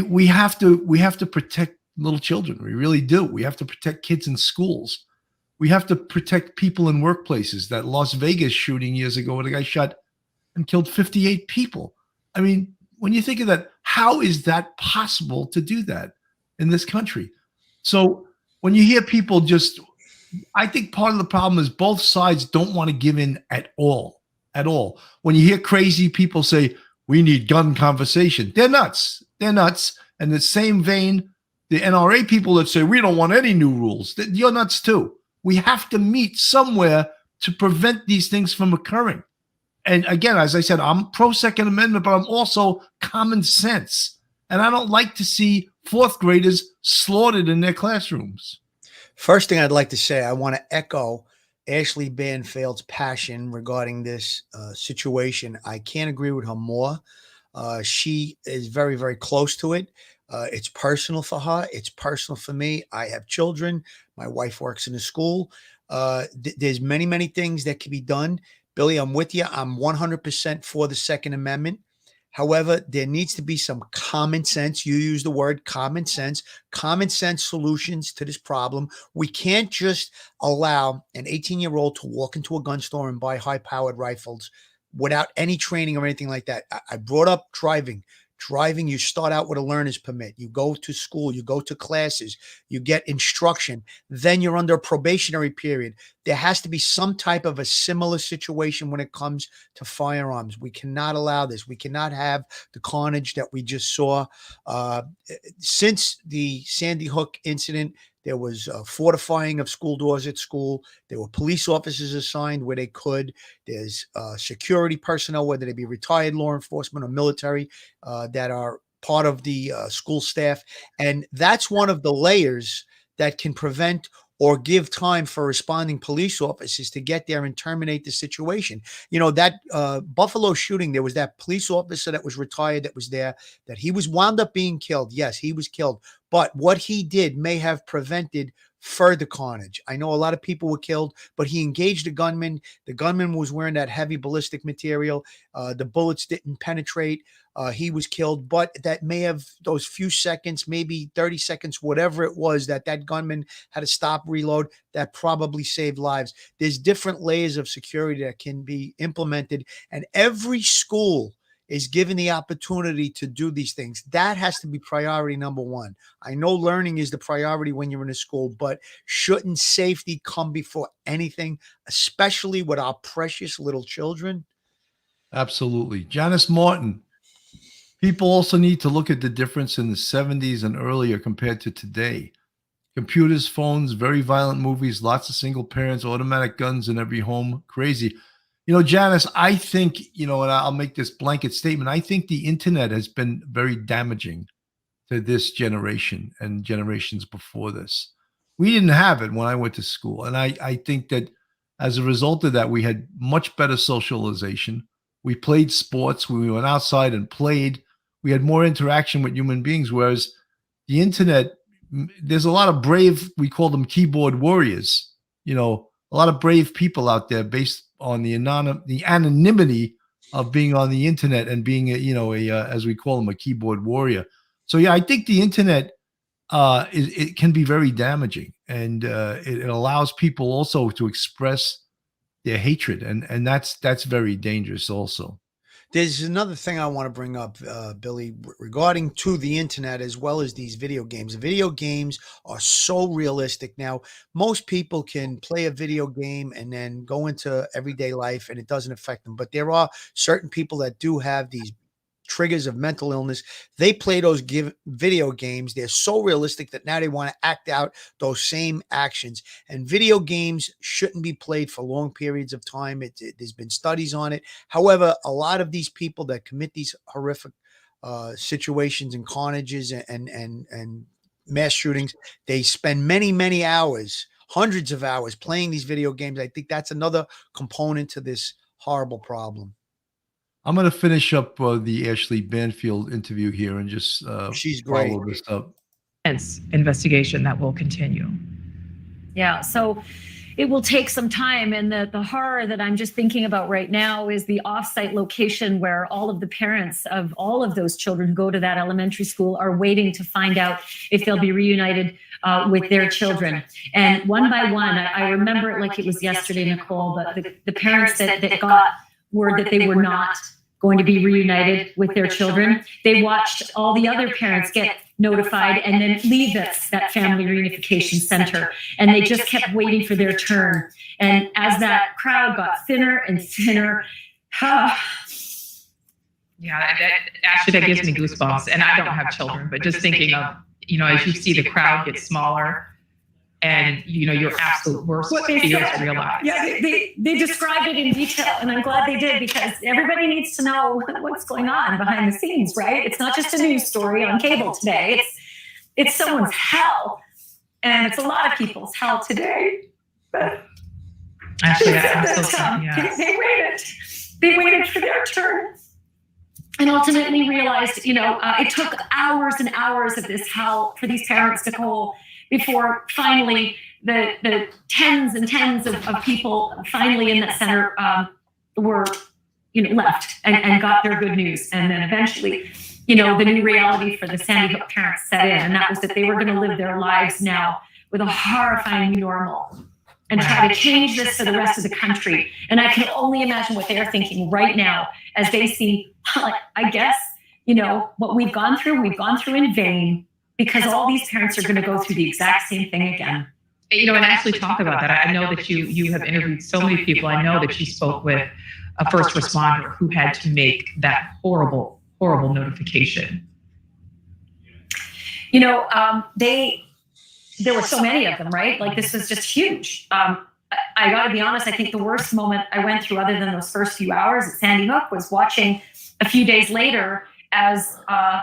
we have to protect little children. We really do. We have to protect kids in schools. We have to protect people in workplaces. That Las Vegas shooting years ago where the guy shot and killed 58 people. I mean, when you think of that, how is that possible to do that in this country? So when you hear people I think part of the problem is both sides don't want to give in at all. When you hear crazy people say, we need gun conversation, they're nuts. And in the same vein, the NRA people that say, we don't want any new rules, you're nuts too. We have to meet somewhere to prevent these things from occurring. And again, as I said, I'm pro Second Amendment, but I'm also common sense. and I don't like to see fourth graders slaughtered in their classrooms. First thing I'd like to say, I want to echo Ashley Banfield's passion regarding this situation. I can't agree with her more. She is very, very close to it. It's personal for her. It's personal for me. I have children. My wife works in a school. There's many, many things that can be done. Billy, I'm with you. I'm 100% for the Second Amendment. However, there needs to be some common sense. You use the word common sense solutions to this problem. We can't just allow an 18-year-old to walk into a gun store and buy high-powered rifles without any training or anything like that. I brought up driving. Driving, you start out with a learner's permit. You go to school, you go to classes, you get instruction. Then you're under a probationary period. There has to be some type of a similar situation when it comes to firearms. We cannot allow this. We cannot have the carnage that we just saw. Since the Sandy Hook incident, there was fortifying of school doors at school. There were police officers assigned where they could. There's security personnel, whether they be retired law enforcement or military, that are part of the school staff. And that's one of the layers that can prevent or give time for responding police officers to get there and terminate the situation. You know, that Buffalo shooting, there was that police officer that was retired that was there, that he was wound up being killed. Yes, he was killed. But what he did may have prevented further carnage. I know a lot of people were killed, but he engaged a gunman. The gunman was wearing that heavy ballistic material. The bullets didn't penetrate. He was killed, but that may have, those few seconds, maybe 30 seconds, whatever it was, that gunman had to stop, reload, that probably saved lives. There's different layers of security that can be implemented, and every school is given the opportunity to do these things. That has to be priority number one. I know learning is the priority when you're in a school, but shouldn't safety come before anything, especially with our precious little children? Absolutely. Janice Martin, people also need to look at the difference in the 70s and earlier compared to today. Computers, phones, very violent movies, lots of single parents, automatic guns in every home. Crazy. You know, Janice, I think, you know, and I'll make this blanket statement, I think the internet has been very damaging to this generation and generations before this. We didn't have it when I went to school. And I think that as a result of that, we had much better socialization. We played sports. We went outside and played. We had more interaction with human beings, whereas the internet, there's a lot of brave, we call them keyboard warriors, you know, a lot of brave people out there based on the anonymity of being on the internet and being as we call them, a keyboard warrior. So yeah, I think the internet it can be very damaging, and it allows people also to express their hatred, and that's very dangerous also. There's another thing I want to bring up, Billy, regarding to the internet as well as these video games. Video games are so realistic. Now, most people can play a video game and then go into everyday life and it doesn't affect them. But there are certain people that do have these triggers of mental illness. They play those video games. They're so realistic that now they want to act out those same actions. And video games shouldn't be played for long periods of time. There's been studies on it. However, a lot of these people that commit these horrific situations and carnages and mass shootings, they spend many, many hours, hundreds of hours playing these video games. I think that's another component to this horrible problem. I'm going to finish up the Ashley Banfield interview here and just she's great. Follow this up. Investigation that will continue. Yeah, so it will take some time. And the horror that I'm just thinking about right now is the offsite location where all of the parents of all of those children who go to that elementary school are waiting to find out if they'll be reunited with their children. And one by one, I remember it like it was yesterday, Nicole, but the parents that got word that they were not going to be reunited with their children, they watched all the other parents get notified and then leave that family reunification center. And they just kept waiting for their turn. And as that crowd got thinner and thinner, actually, that gives me goosebumps. And I don't have children, but just thinking of, as you see the crowd get smaller, and your absolute worst fears realized. Yeah, they described it in detail, and I'm glad they did, because everybody needs to know what's going on behind the scenes, right? It's not just a news story on cable today. It's someone's hell, and it's a lot of people's hell today. But Actually, they waited for their turn, and ultimately realized, it took hours and hours of this hell for these parents to go before finally the tens and tens of people finally in that center were left and got their good news. And then eventually, the new reality for the Sandy Hook parents set in, and that was that they were going to live their lives now with a horrifying new normal and try to change this for the rest of the country. And I can only imagine what they're thinking right now as they see, I guess, what we've gone through in vain, because all these parents are going to go through the exact same thing again. And actually talk about that. I know that you have interviewed so many people. I know that you spoke with a first responder who had to make that horrible, horrible notification. There were so many of them, right? Like, this was just huge. I got to be honest, I think the worst moment I went through, other than those first few hours at Sandy Hook, was watching a few days later as a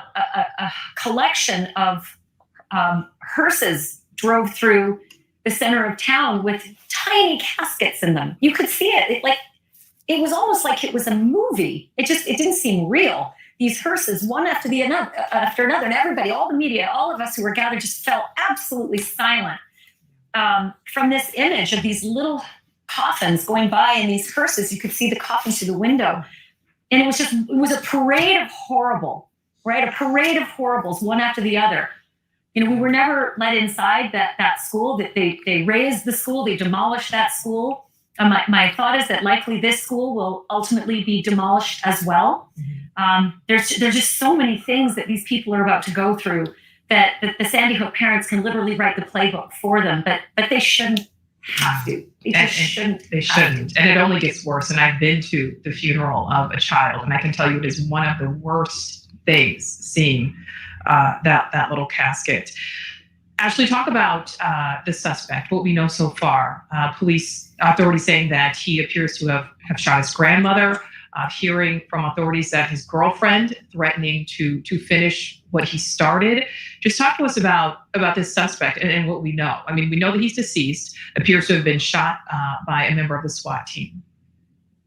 collection of hearses drove through the center of town with tiny caskets in them. You could see it. It was almost like it was a movie. It didn't seem real. These hearses, one after another, and everybody, all the media, all of us who were gathered, just fell absolutely silent from this image of these little coffins going by in these hearses. You could see the coffins through the window. And it was a parade of horrible, right? A parade of horribles, one after the other. We were never let inside that school. That they razed the school, they demolished that school. My thought is that likely this school will ultimately be demolished as well. There's just so many things that these people are about to go through that the Sandy Hook parents can literally write the playbook for them, but they shouldn't have to. They shouldn't. And it only gets worse. And I've been to the funeral of a child, and I can tell you it is one of the worst things seeing that little casket. Ashley, talk about the suspect, what we know so far. Police authorities saying that he appears to have shot his grandmother, hearing from authorities that his girlfriend threatening to finish what he started. Just talk to us about this suspect and what we know. I mean, we know that he's deceased, appears to have been shot by a member of the SWAT team.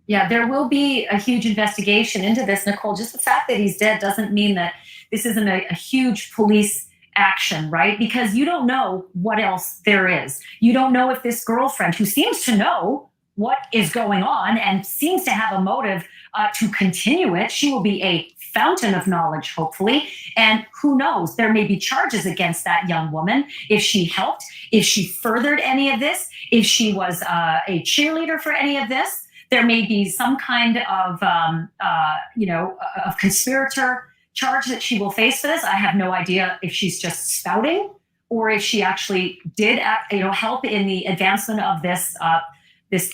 Yeah, there will be a huge investigation into this, Nicole. Just the fact that he's dead doesn't mean that this isn't a huge police action, right? Because you don't know what else there is. You don't know if this girlfriend, who seems to know what is going on and seems to have a motive to continue it, she will be a fountain of knowledge, hopefully. And who knows, there may be charges against that young woman if she helped, if she furthered any of this, if she was a cheerleader for any of this. There may be some kind of, of conspirator charge that she will face for this. I have no idea if she's just spouting or if she actually did, help in the advancement of this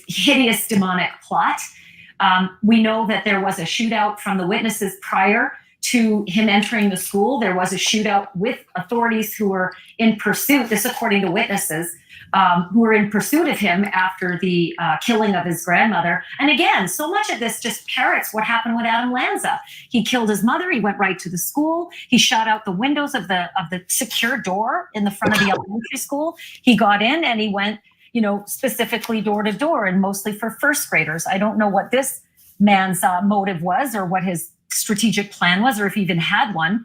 hideous demonic plot. We know that there was a shootout from the witnesses prior to him entering the school. There was a shootout with authorities who were in pursuit, this according to witnesses, who were in pursuit of him after the killing of his grandmother. And again, so much of this just parrots what happened with Adam Lanza. He killed his mother. He went right to the school. He shot out the windows of the secure door in the front of the elementary school. He got in and he went, specifically door to door, and mostly for first graders. I don't know what this man's motive was or what his strategic plan was, or if he even had one.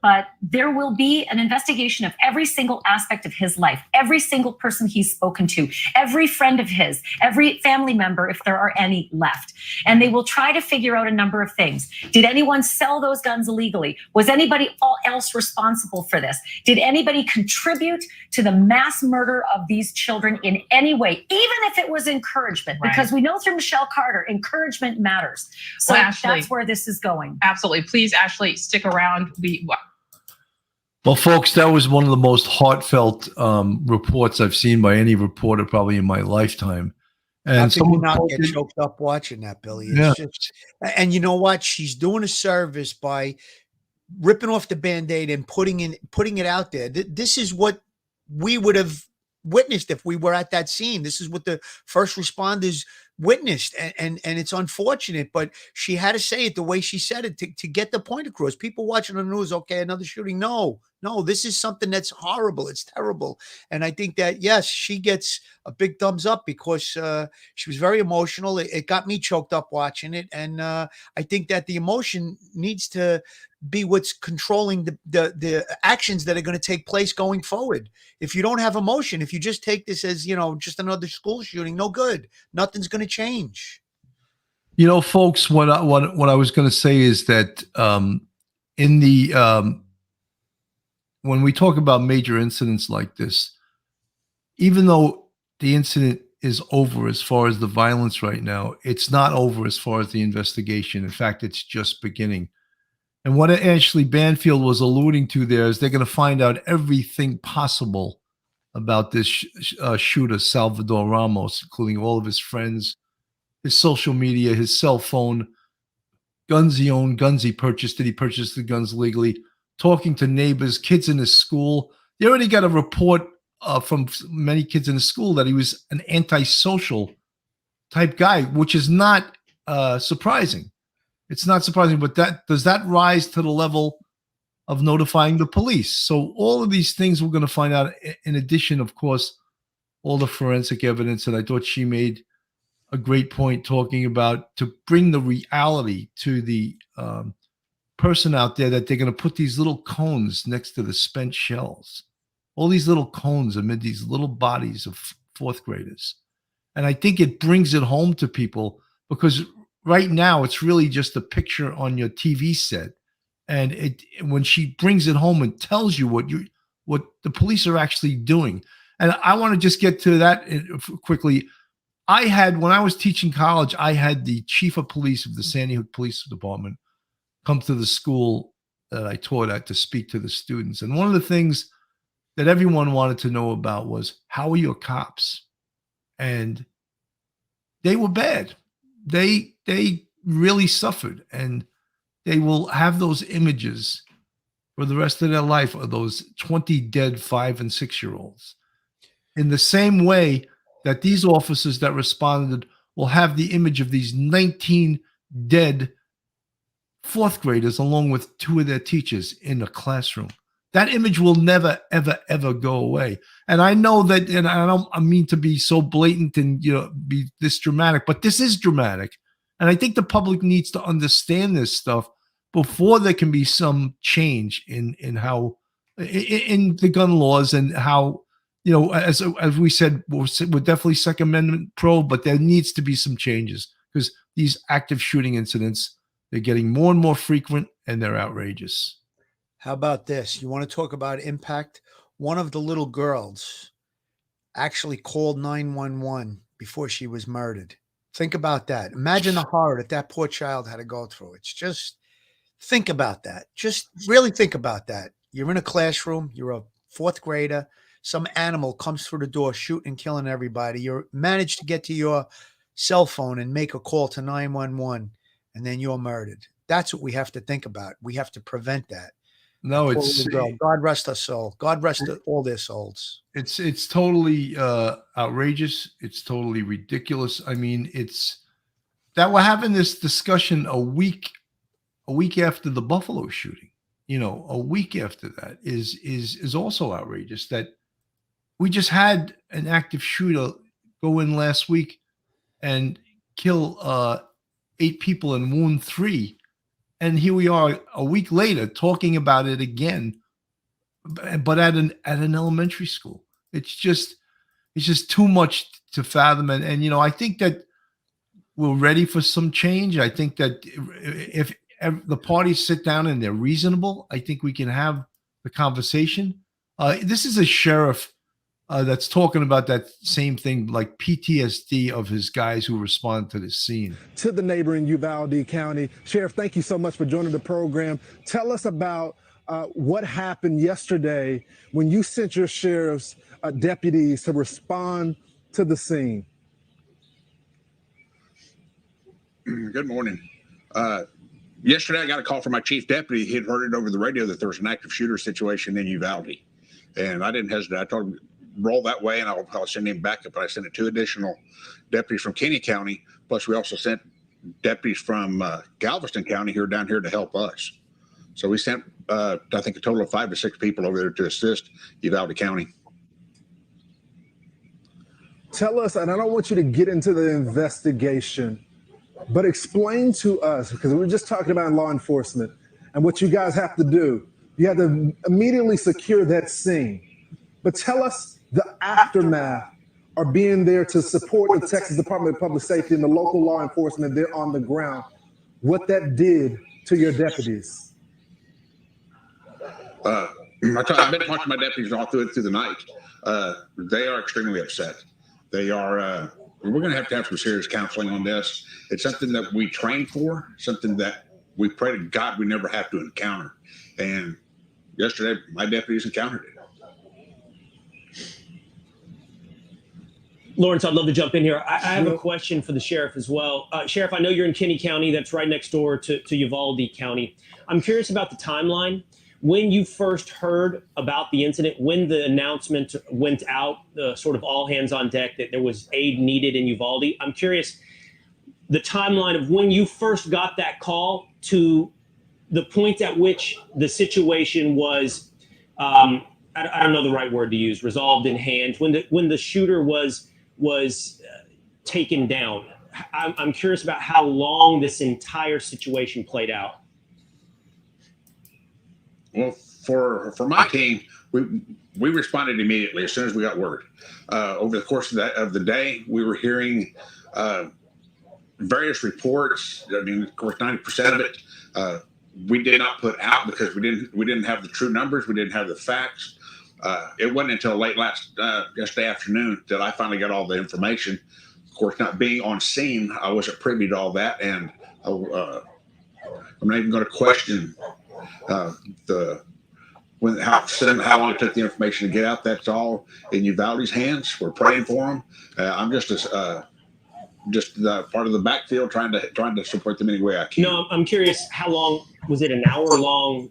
But there will be an investigation of every single aspect of his life, every single person he's spoken to, every friend of his, every family member, if there are any left. And they will try to figure out a number of things. Did anyone sell those guns illegally? Was anybody else responsible for this? Did anybody contribute to the mass murder of these children in any way, even if it was encouragement? Right. Because we know through Michelle Carter, encouragement matters. So well, Ashley, that's where this is going. Absolutely. Please, Ashley, stick around. Well, folks, that was one of the most heartfelt reports I've seen by any reporter probably in my lifetime. And how can you not get choked up watching that, Billy? It's just, and you know what? She's doing a service by ripping off the Band-Aid and putting it out there. This is what we would have witnessed if we were at that scene. This is what the first responders witnessed, and it's unfortunate, but she had to say it the way she said it to get the point across. People watching the news, okay, another shooting. No, this is something that's horrible. It's terrible. And I think that, yes, she gets a big thumbs up because she was very emotional. It got me choked up watching it. And I think that the emotion needs to be what's controlling the actions that are going to take place going forward. If you don't have emotion, if you just take this as, just another school shooting, no good. Nothing's going to change. Folks, what I was going to say is that in the when we talk about major incidents like this, even though the incident is over as far as the violence right now, it's not over as far as the investigation. In fact, it's just beginning. And what Ashley Banfield was alluding to there is they're going to find out everything possible about this shooter, Salvador Ramos, including all of his friends, his social media, his cell phone, guns he owned, guns he purchased. Did he purchase the guns legally? Talking to neighbors, kids in his school. They already got a report from many kids in his school that he was an antisocial type guy, which is not surprising. It's not surprising, but does that rise to the level of notifying the police? So all of these things we're going to find out, in addition, of course, all the forensic evidence. And I thought she made a great point talking about to bring the reality to the person out there that they're going to put these little cones next to the spent shells, all these little cones amid these little bodies of fourth graders. And I think it brings it home to people because right now it's really just a picture on your TV set. And when she brings it home and tells you what the police are actually doing. And I want to just get to that quickly. When I was teaching college, I had the chief of police of the Sandy Hook Police Department come to the school that I taught at to speak to the students. And one of the things that everyone wanted to know about was, how are your cops? And they were bad. They really suffered, and they will have those images for the rest of their life of those 20 dead 5 and 6-year-olds. In the same way that these officers that responded will have the image of these 19 dead fourth graders along with 2 of their teachers in a classroom. That image will never, ever, ever go away. And I know that, and I don't mean to be so blatant and be this dramatic, but this is dramatic. And I think the public needs to understand this stuff before there can be some change in how in the gun laws and how, as we said, we're definitely Second Amendment pro, but there needs to be some changes because these active shooting incidents, they're getting more and more frequent and they're outrageous. How about this? You want to talk about impact? One of the little girls actually called 911 before she was murdered. Think about that. Imagine the horror that poor child had to go through. It's just, think about that. Just really think about that. You're in a classroom. You're a fourth grader. Some animal comes through the door, shooting and killing everybody. You managed to get to your cell phone and make a call to 911, and then you're murdered. That's what we have to think about. We have to prevent that. No, it's God rest our soul. God rest all their souls. It's totally outrageous. It's totally ridiculous. I mean, it's that we're having this discussion a week after the Buffalo shooting. A week after that is also outrageous. That we just had an active shooter go in last week and kill 8 people and wound 3. And here we are a week later talking about it again, but at an elementary school. It's just too much to fathom. And I think that we're ready for some change. I think that if the parties sit down and they're reasonable, I think we can have the conversation. This is a sheriff that's talking about that same thing, like PTSD of his guys who respond to this scene. To the neighboring Uvalde County. Sheriff, thank you so much for joining the program. Tell us about what happened yesterday when you sent your sheriff's deputies to respond to the scene. Good morning. Yesterday, I got a call from my chief deputy. He had heard it over the radio that there was an active shooter situation in Uvalde. And I didn't hesitate. I told him, roll that way, and I'll send him backup. But I sent 2 additional deputies from Kenny County. Plus, we also sent deputies from Galveston County who are down here to help us. So we sent, I think, a total of 5 to 6 people over there to assist Uvalde County. Tell us, and I don't want you to get into the investigation, but explain to us, because we're just talking about law enforcement and what you guys have to do. You have to immediately secure that scene. But tell us the aftermath of being there to support the Texas Department of Public Safety and the local law enforcement there on the ground, what that did to your deputies. I've been talking to my deputies all through the night. They are extremely upset. They are, we're going to have some serious counseling on this. It's something that we train for, something that we pray to God we never have to encounter. And yesterday, my deputies encountered it. Lawrence, I'd love to jump in here. I have a question for the sheriff as well. Sheriff, I know you're in Kenny County. That's right next door to Uvalde County. I'm curious about the timeline. When you first heard about the incident, when the announcement went out, sort of all hands on deck that there was aid needed in Uvalde, I'm curious the timeline of when you first got that call to the point at which the situation was, I don't know the right word to use, resolved in hand, when the shooter was taken down. I'm curious about how long this entire situation played out. Well, for my team, we responded immediately as soon as we got word. Over the course of the day, we were hearing various reports. I mean, of course, 90% of it we did not put out because we didn't have the true numbers. We didn't have the facts. It wasn't until late yesterday afternoon that I finally got all the information. Of course, not being on scene, I wasn't privy to all that, and I'm not even going to question how long it took the information to get out. That's all in Uvalde's hands. We're praying for them. I'm just part of the backfield, trying to support them any way I can. No, I'm curious. How long was it? An hour long?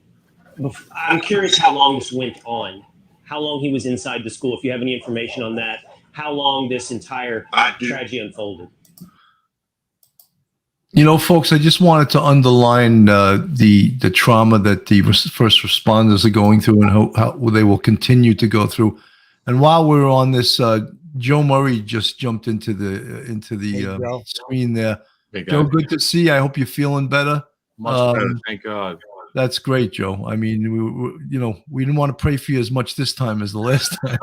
I'm curious how long this went on. How long he was inside the school? If you have any information on that, how long this entire tragedy unfolded? You know, folks, I just wanted to underline the trauma that the first responders are going through and how they will continue to go through. And while we're on this, Joe Murray just jumped into the screen there. Hey, Joe, good to see you. I hope you're feeling better. Much better, thank God. That's great, Joe. I mean, we didn't want to pray for you as much this time as the last time,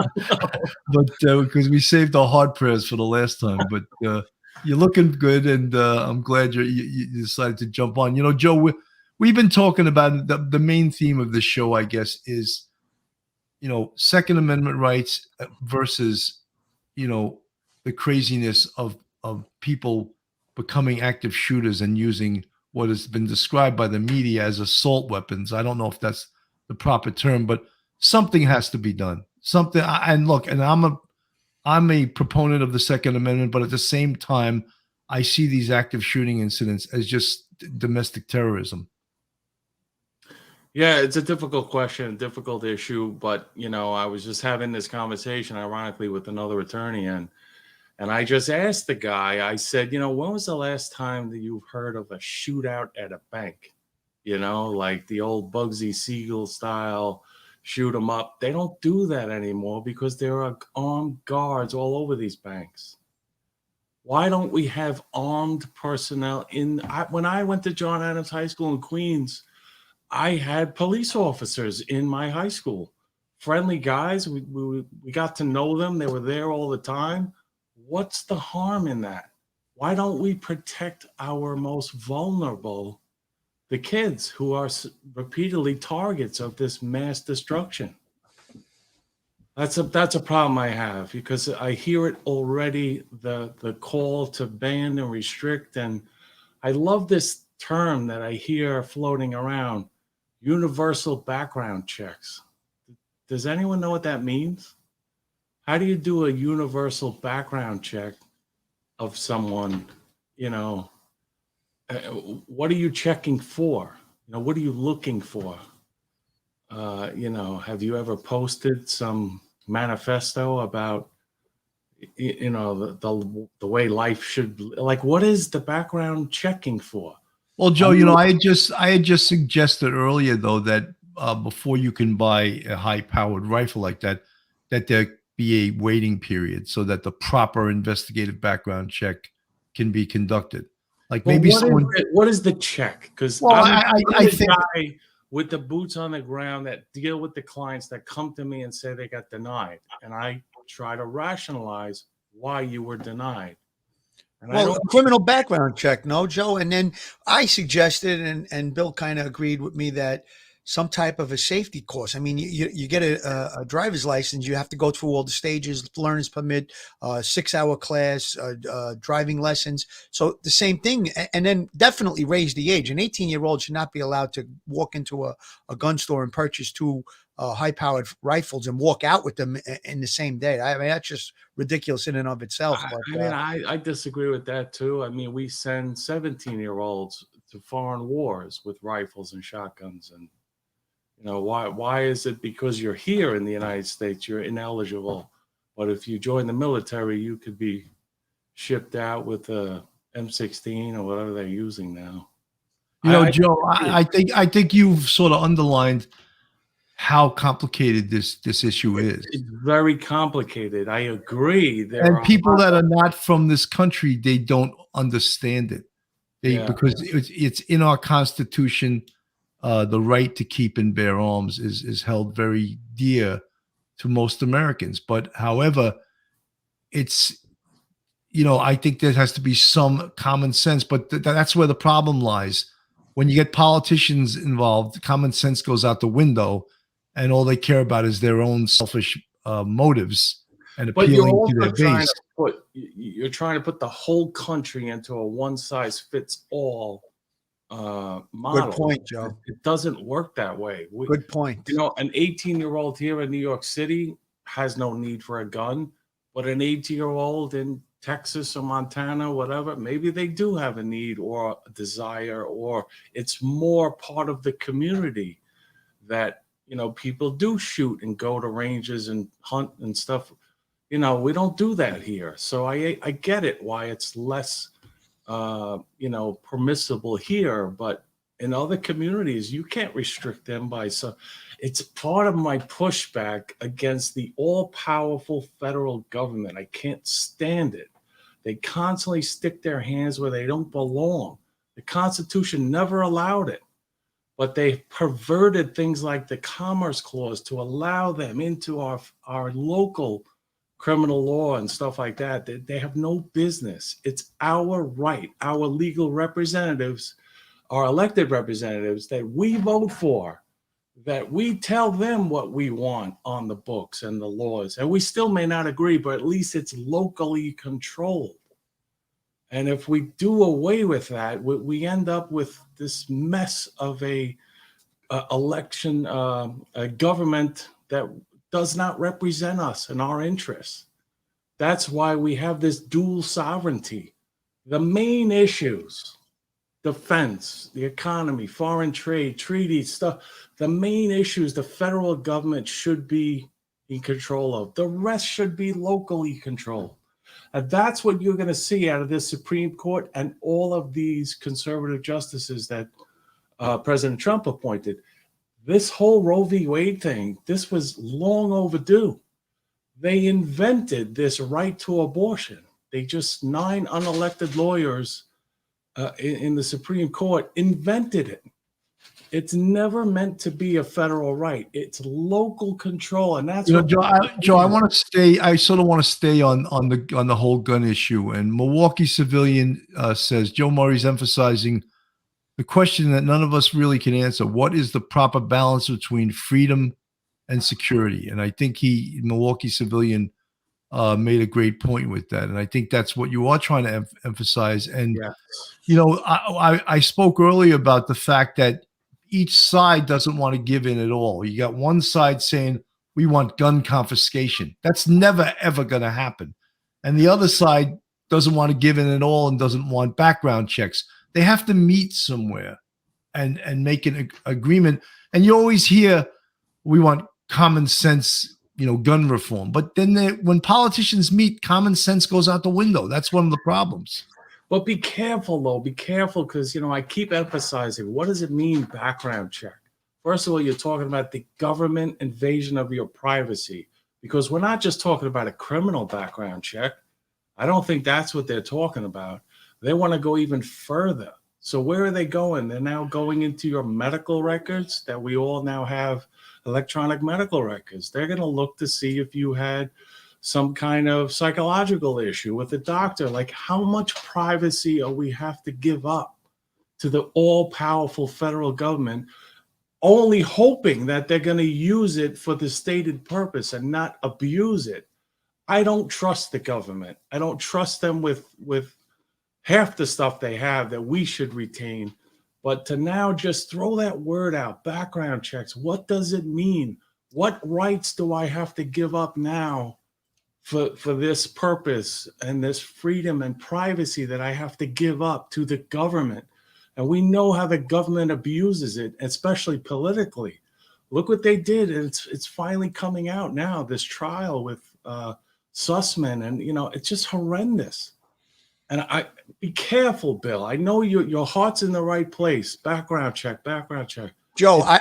but because we saved our hard prayers for the last time. But you're looking good, and I'm glad you decided to jump on. You know, Joe, we've been talking about the main theme of this show, I guess, is Second Amendment rights versus the craziness of people becoming active shooters and using what has been described by the media as assault weapons. I don't know if that's the proper term, but something has to be done. And look, and I'm a proponent of the Second Amendment, but at the same time, I see these active shooting incidents as just domestic terrorism. Yeah, it's a difficult question, difficult issue, but I was just having this conversation, ironically, with another attorney, and I just asked the guy, I said, when was the last time that you've heard of a shootout at a bank? Like the old Bugsy Siegel style, shoot them up. They don't do that anymore because there are armed guards all over these banks. Why don't we have armed personnel when I went to John Adams High School in Queens, I had police officers in my high school, friendly guys. We got to know them. They were there all the time. What's the harm in that? Why don't we protect our most vulnerable, the kids who are repeatedly targets of this mass destruction? That's a problem I have, because I hear it already, the call to ban and restrict. And I love this term that I hear floating around, universal background checks. Does anyone know what that means? How do you do a universal background check of someone? What are you checking for? What are you looking for? Have you ever posted some manifesto about the way life should, like, what is the background checking for? Well, Joe, I had just suggested earlier though that before you can buy a high-powered rifle like that, that there be a waiting period so that the proper investigative background check can be conducted. Like maybe what is the check? Because I'm the guy with the boots on the ground that deal with the clients that come to me and say they got denied, and I try to rationalize why you were denied. And well, a criminal background check, no, Joe? And then I suggested, and Bill kind of agreed with me, that some type of a safety course. I mean, you get a driver's license, you have to go through all the stages, learner's permit, 6-hour class, driving lessons. So the same thing, and then definitely raise the age. An 18-year-old should not be allowed to walk into a gun store and purchase 2 high-powered rifles and walk out with them in the same day. I mean, that's just ridiculous in and of itself. But, I disagree with that too. I mean, we send 17-year-olds to foreign wars with rifles and shotguns, and why is it because you're here in the United States you're ineligible, but if you join the military you could be shipped out with a M16 or whatever they're using now? Joe, I think you've sort of underlined how complicated this issue is. It's very complicated. I agree. And people that are not from this country, they don't understand it. Because it's in our Constitution. The right to keep and bear arms is held very dear to most Americans. But however, it's, I think there has to be some common sense, but that's where the problem lies. When you get politicians involved, common sense goes out the window, and all they care about is their own selfish motives and appealing to their base. You're trying to put the whole country into a one-size-fits-all model. Good point, Joe. It doesn't work that way. Good point. An 18-year-old here in New York City has no need for a gun, but an 18-year-old in Texas or Montana, whatever, maybe they do have a need or a desire, or it's more part of the community that, people do shoot and go to ranges and hunt and stuff. We don't do that here. So I get it why it's less permissible here, but in other communities you can't restrict them by. So it's part of my pushback against the all-powerful federal government. I can't stand it. They constantly stick their hands where they don't belong. The Constitution never allowed it, but they perverted things like the Commerce Clause to allow them into our local criminal law and stuff like that. They have no business. It's our right, our legal representatives, our elected representatives that we vote for, that we tell them what we want on the books and the laws. And we still may not agree, but at least it's locally controlled. And if we do away with that, we end up with this mess of a election, a government that does not represent us and our interests. That's why we have this dual sovereignty. The main issues, defense, the economy, foreign trade, treaties, stuff, the main issues the federal government should be in control of. The rest should be locally controlled. And that's what you're going to see out of this Supreme Court and all of these conservative justices that President Trump appointed. This whole Roe v. Wade thing, this was long overdue. They invented this right to abortion. 9 unelected lawyers in the Supreme Court invented it. It's never meant to be a federal right. It's local control, and that's what Joe. I want to stay. I sort of want to stay on the whole gun issue. And Milwaukee Civilian says Joe Murray's emphasizing the question that none of us really can answer: what is the proper balance between freedom and security? And I think Milwaukee Civilian made a great point with that, and I think that's what you are trying to emphasize. And I spoke earlier about the fact that each side doesn't want to give in at all. You got one side saying we want gun confiscation. That's never ever going to happen, and the other side doesn't want to give in at all and doesn't want background checks. They have to meet somewhere and make an agreement. And you always hear we want common sense gun reform. But then when politicians meet, common sense goes out the window. That's one of the problems. But be careful, though. Be careful because, I keep emphasizing, what does it mean, background check? First of all, you're talking about the government invasion of your privacy, because we're not just talking about a criminal background check. I don't think that's what they're talking about. They want to go even further. So where are they going? They're now going into your medical records that we all now have electronic medical records. They're going to look to see if you had some kind of psychological issue with the doctor. Like, how much privacy are we have to give up to the all-powerful federal government, only hoping that they're going to use it for the stated purpose and not abuse it? I don't trust the government. I don't trust them with half the stuff they have that we should retain. But to now just throw that word out, background checks, what does it mean? What rights do I have to give up now for this purpose and this freedom and privacy that I have to give up to the government? And we know how the government abuses it, especially politically. Look what they did. It's finally coming out now, this trial with Sussman. And, it's just horrendous. And I be careful, Bill. I know your heart's in the right place. Background check. Joe,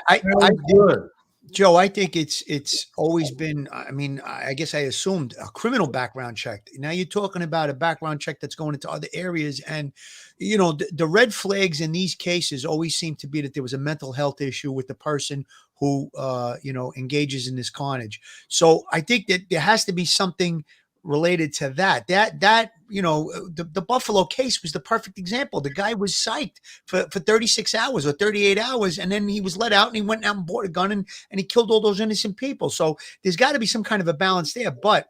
Good. Joe, I think it's always been, I guess I assumed a criminal background check. Now you're talking about a background check that's going into other areas. And, the red flags in these cases always seem to be that there was a mental health issue with the person who, engages in this carnage. So I think that there has to be something related to that. The Buffalo case was the perfect example. The guy was psyched for 36 hours or 38 hours, and then he was let out and he went out and bought a gun and he killed all those innocent people. So there's got to be some kind of a balance there. But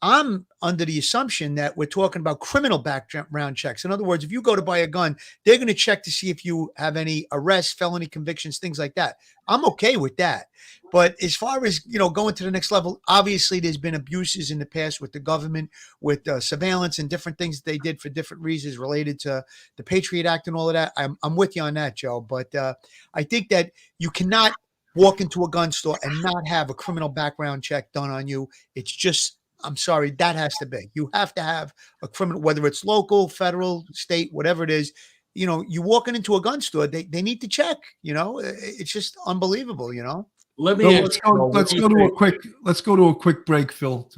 I'm under the assumption that we're talking about criminal background checks. In other words, if you go to buy a gun, they're going to check to see if you have any arrests, felony convictions, things like that. I'm okay with that. But as far as, going to the next level, obviously there's been abuses in the past with the government, with surveillance and different things they did for different reasons related to the Patriot Act and all of that. I'm with you on that, Joe. But I think that you cannot walk into a gun store and not have a criminal background check done on you. It's just, I'm sorry, that has to be. You have to have a criminal, whether it's local, federal, state, whatever it is. You walking into a gun store, they need to check. It's just unbelievable. Let me let's go to a quick break, Phil.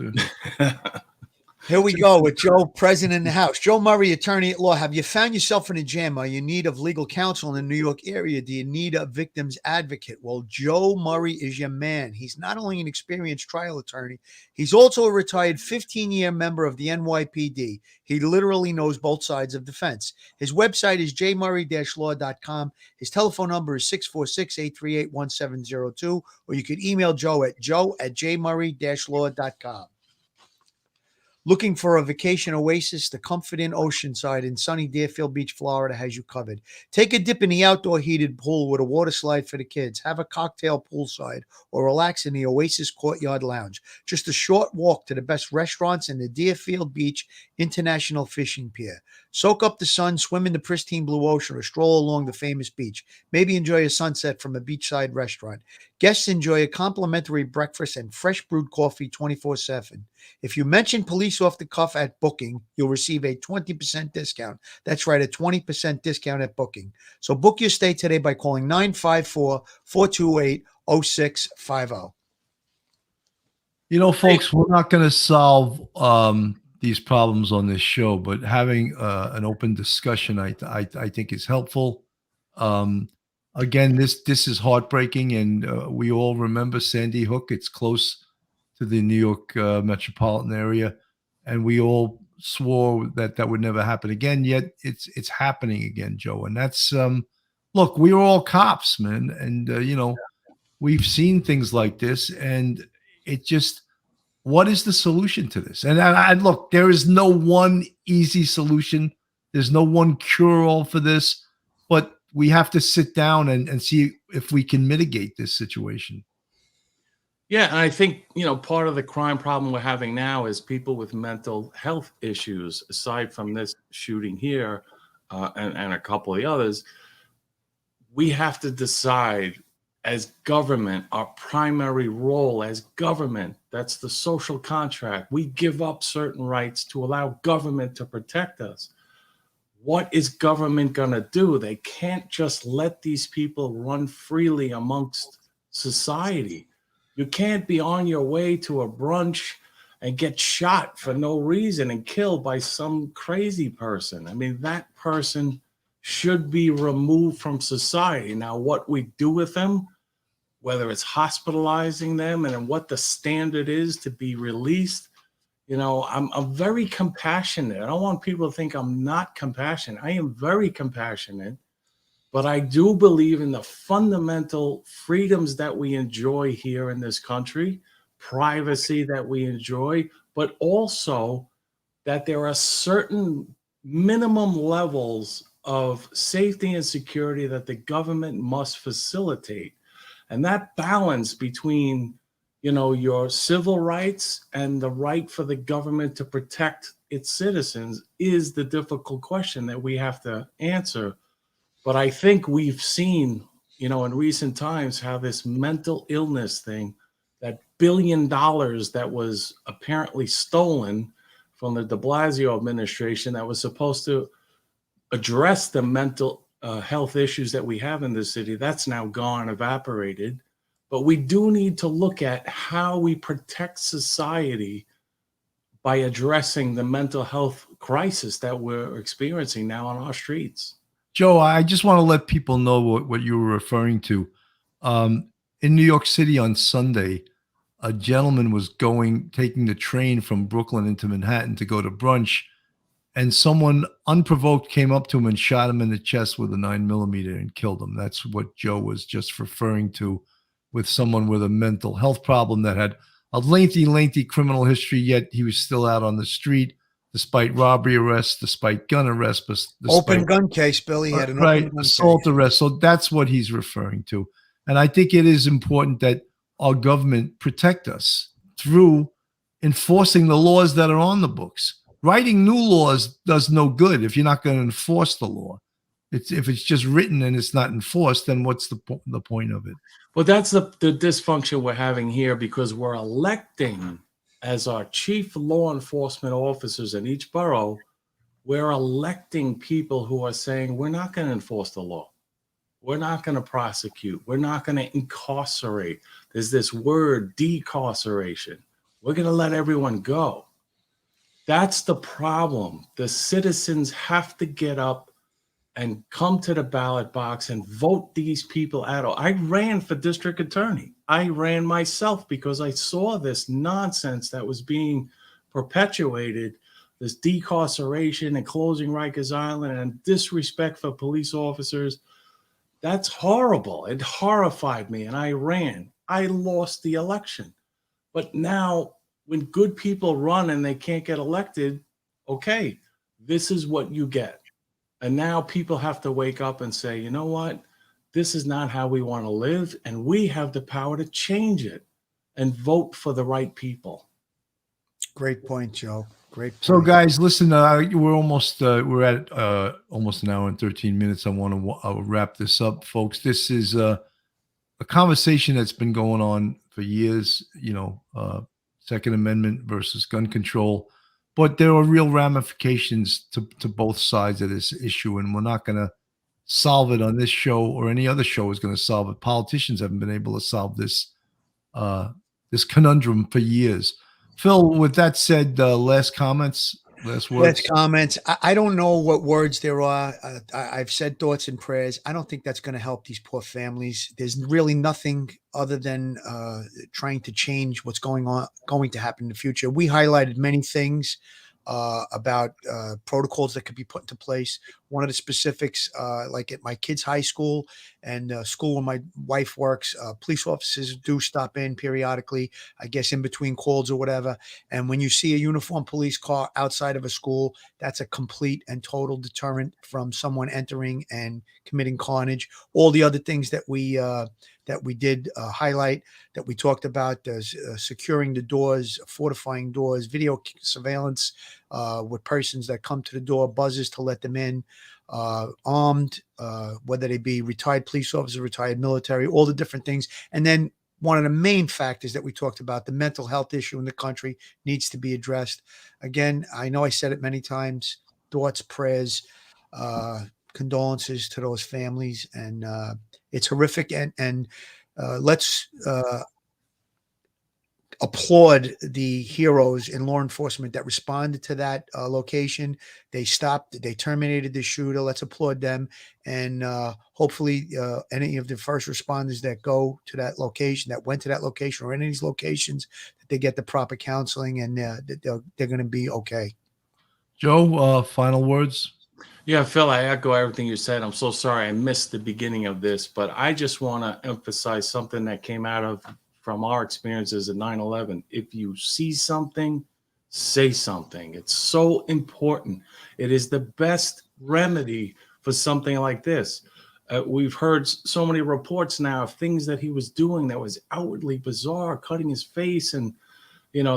Here we go with Joe, president in the house. Joe Murray, attorney at law. Have you found yourself in a jam? Are you in need of legal counsel in the New York area? Do you need a victim's advocate? Well, Joe Murray is your man. He's not only an experienced trial attorney, he's also a retired 15-year member of the NYPD. He literally knows both sides of the fence. His website is jmurray-law.com. His telephone number is 646-838-1702, or you could email Joe at jmurray-law.com. Looking for a vacation oasis? The Comfort Inn Oceanside in sunny Deerfield Beach, Florida has you covered. Take a dip in the outdoor heated pool with a water slide for the kids. Have a cocktail poolside or relax in the Oasis Courtyard Lounge. Just a short walk to the best restaurants in the Deerfield Beach International Fishing Pier. Soak up the sun, swim in the pristine blue ocean, or stroll along the famous beach. Maybe enjoy a sunset from a beachside restaurant. Guests enjoy a complimentary breakfast and fresh brewed coffee 24/7. If you mention Police Off the Cuff at booking, you'll receive a 20% discount. That's right, a 20% discount at booking. So book your stay today by calling 954-428-0650. Folks, we're not going to solve these problems on this show, but having an open discussion, I think is helpful. Again, this is heartbreaking, and we all remember Sandy Hook. It's close to the New York metropolitan area, and we all swore that would never happen again. Yet it's happening again, Joe. And that's look, we are all cops, man, and we've seen things like this, and it just. What is the solution to this? And I look, there is no one easy solution. There's no one cure-all for this, but we have to sit down and see if we can mitigate this situation. Yeah, and I think, part of the crime problem we're having now is people with mental health issues, aside from this shooting here and a couple of the others. We have to decide as government, our primary role as government, That's the social contract. We give up certain rights to allow government to protect us. What is government going to do? They can't just let these people run freely amongst society. You can't be on your way to a brunch and get shot for no reason and killed by some crazy person. I mean, that person should be removed from society. Now, what we do with them, whether it's hospitalizing them and what the standard is to be released, you know, I'm very compassionate. I don't want people to think I'm not compassionate. I am very compassionate, but I do believe in the fundamental freedoms that we enjoy here in this country, privacy that we enjoy, but also that there are certain minimum levels of safety and security that the government must facilitate. And that balance between, you know, your civil rights and the right for the government to protect its citizens is the difficult question that we have to answer. But I think we've seen, you know, in recent times how this mental illness thing, that $1 billion that was apparently stolen from the de Blasio administration that was supposed to address the mental health issues that we have in this city, that's now gone, evaporated. But we do need to look at how we protect society by addressing the mental health crisis that we're experiencing now on our streets. Joe, I just want to let people know what you were referring to. In New York City on Sunday, a gentleman was taking the train from Brooklyn into Manhattan to go to brunch, and someone unprovoked came up to him and shot him in the chest with a 9mm and killed him. That's what Joe was just referring to, with someone with a mental health problem that had a lengthy criminal history, yet he was still out on the street, despite robbery arrests, despite gun arrests, despite Open gun case, Billy. He had an open gun assault case. arrest. So that's what he's referring to. And I think it is important that our government protect us through enforcing the laws that are on the books. Writing new laws does no good if you're not going to enforce the law. If it's just written and it's not enforced, then what's the point of it? Well, that's the dysfunction we're having here, because we're electing as our chief law enforcement officers in each borough, we're electing people who are saying, we're not going to enforce the law. We're not going to prosecute. We're not going to incarcerate. There's this word, decarceration. We're going to let everyone go. That's the problem. The citizens have to get up and come to the ballot box and vote these people out. I ran for district attorney. I ran myself because I saw this nonsense that was being perpetuated, this decarceration and closing Rikers Island and disrespect for police officers. That's horrible. It horrified me, and I ran. I lost the election. But now when good people run and they can't get elected, okay, this is what you get. And now people have to wake up and say, you know what? This is not how we want to live, and we have the power to change it and vote for the right people. Great point, Joe. Great point. So, guys, listen, we're at almost an hour and 13 minutes. I want to wrap this up, folks. This is a conversation that's been going on for years, you know, Second Amendment versus gun control. But there are real ramifications to both sides of this issue, and we're not going to solve it on this show, or any other show is going to solve it. Politicians haven't been able to solve this this conundrum for years. Phil, with that said, last comments, last words. Last comments. I don't know what words there are. I've said thoughts and prayers. I don't think that's going to help these poor families. There's really nothing other than trying to change what's going to happen in the future. We highlighted many things about protocols that could be put into place. One of the specifics, like at my kids' high school and school where my wife works, police officers do stop in periodically, I guess in between calls or whatever. And when you see a uniformed police car outside of a school, that's a complete and total deterrent from someone entering and committing carnage. All the other things that we did highlight, that we talked about, securing the doors, fortifying doors, video surveillance with persons that come to the door, buzzers to let them in, armed, whether they be retired police officers, retired military, all the different things. And then one of the main factors that we talked about. The mental health issue in the country needs to be addressed. Again, I know I said it many times. Thoughts, prayers, condolences to those families, and it's horrific. And let's applaud the heroes in law enforcement that responded to that location. They terminated the shooter. Let's applaud them. And hopefully any of the first responders that go to that location, that went to that location or any of these locations, that they get the proper counseling and they're going to be okay. Joe, final words? Yeah, Phil, I echo everything you said. I'm so sorry I missed the beginning of this, but I just want to emphasize something that came out from our experiences at 9/11. If you see something, say something. It's so important. It is the best remedy for something like this. We've heard so many reports now of things that he was doing that was outwardly bizarre, cutting his face and,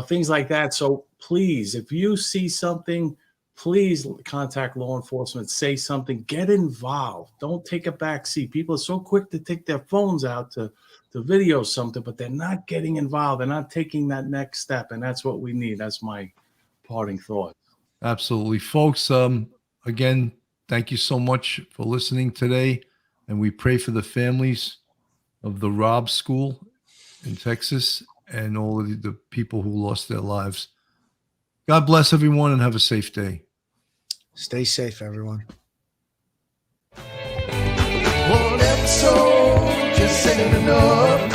things like that. So please, if you see something, please contact law enforcement, say something, get involved. Don't take a back seat. People are so quick to take their phones out to video something, but they're not getting involved. They're not taking that next step. And that's what we need. That's my parting thought. Absolutely. Folks, again, thank you so much for listening today. And we pray for the families of the Robb School in Texas and all of the people who lost their lives. God bless everyone and have a safe day. Stay safe, everyone. One episode just ain't enough.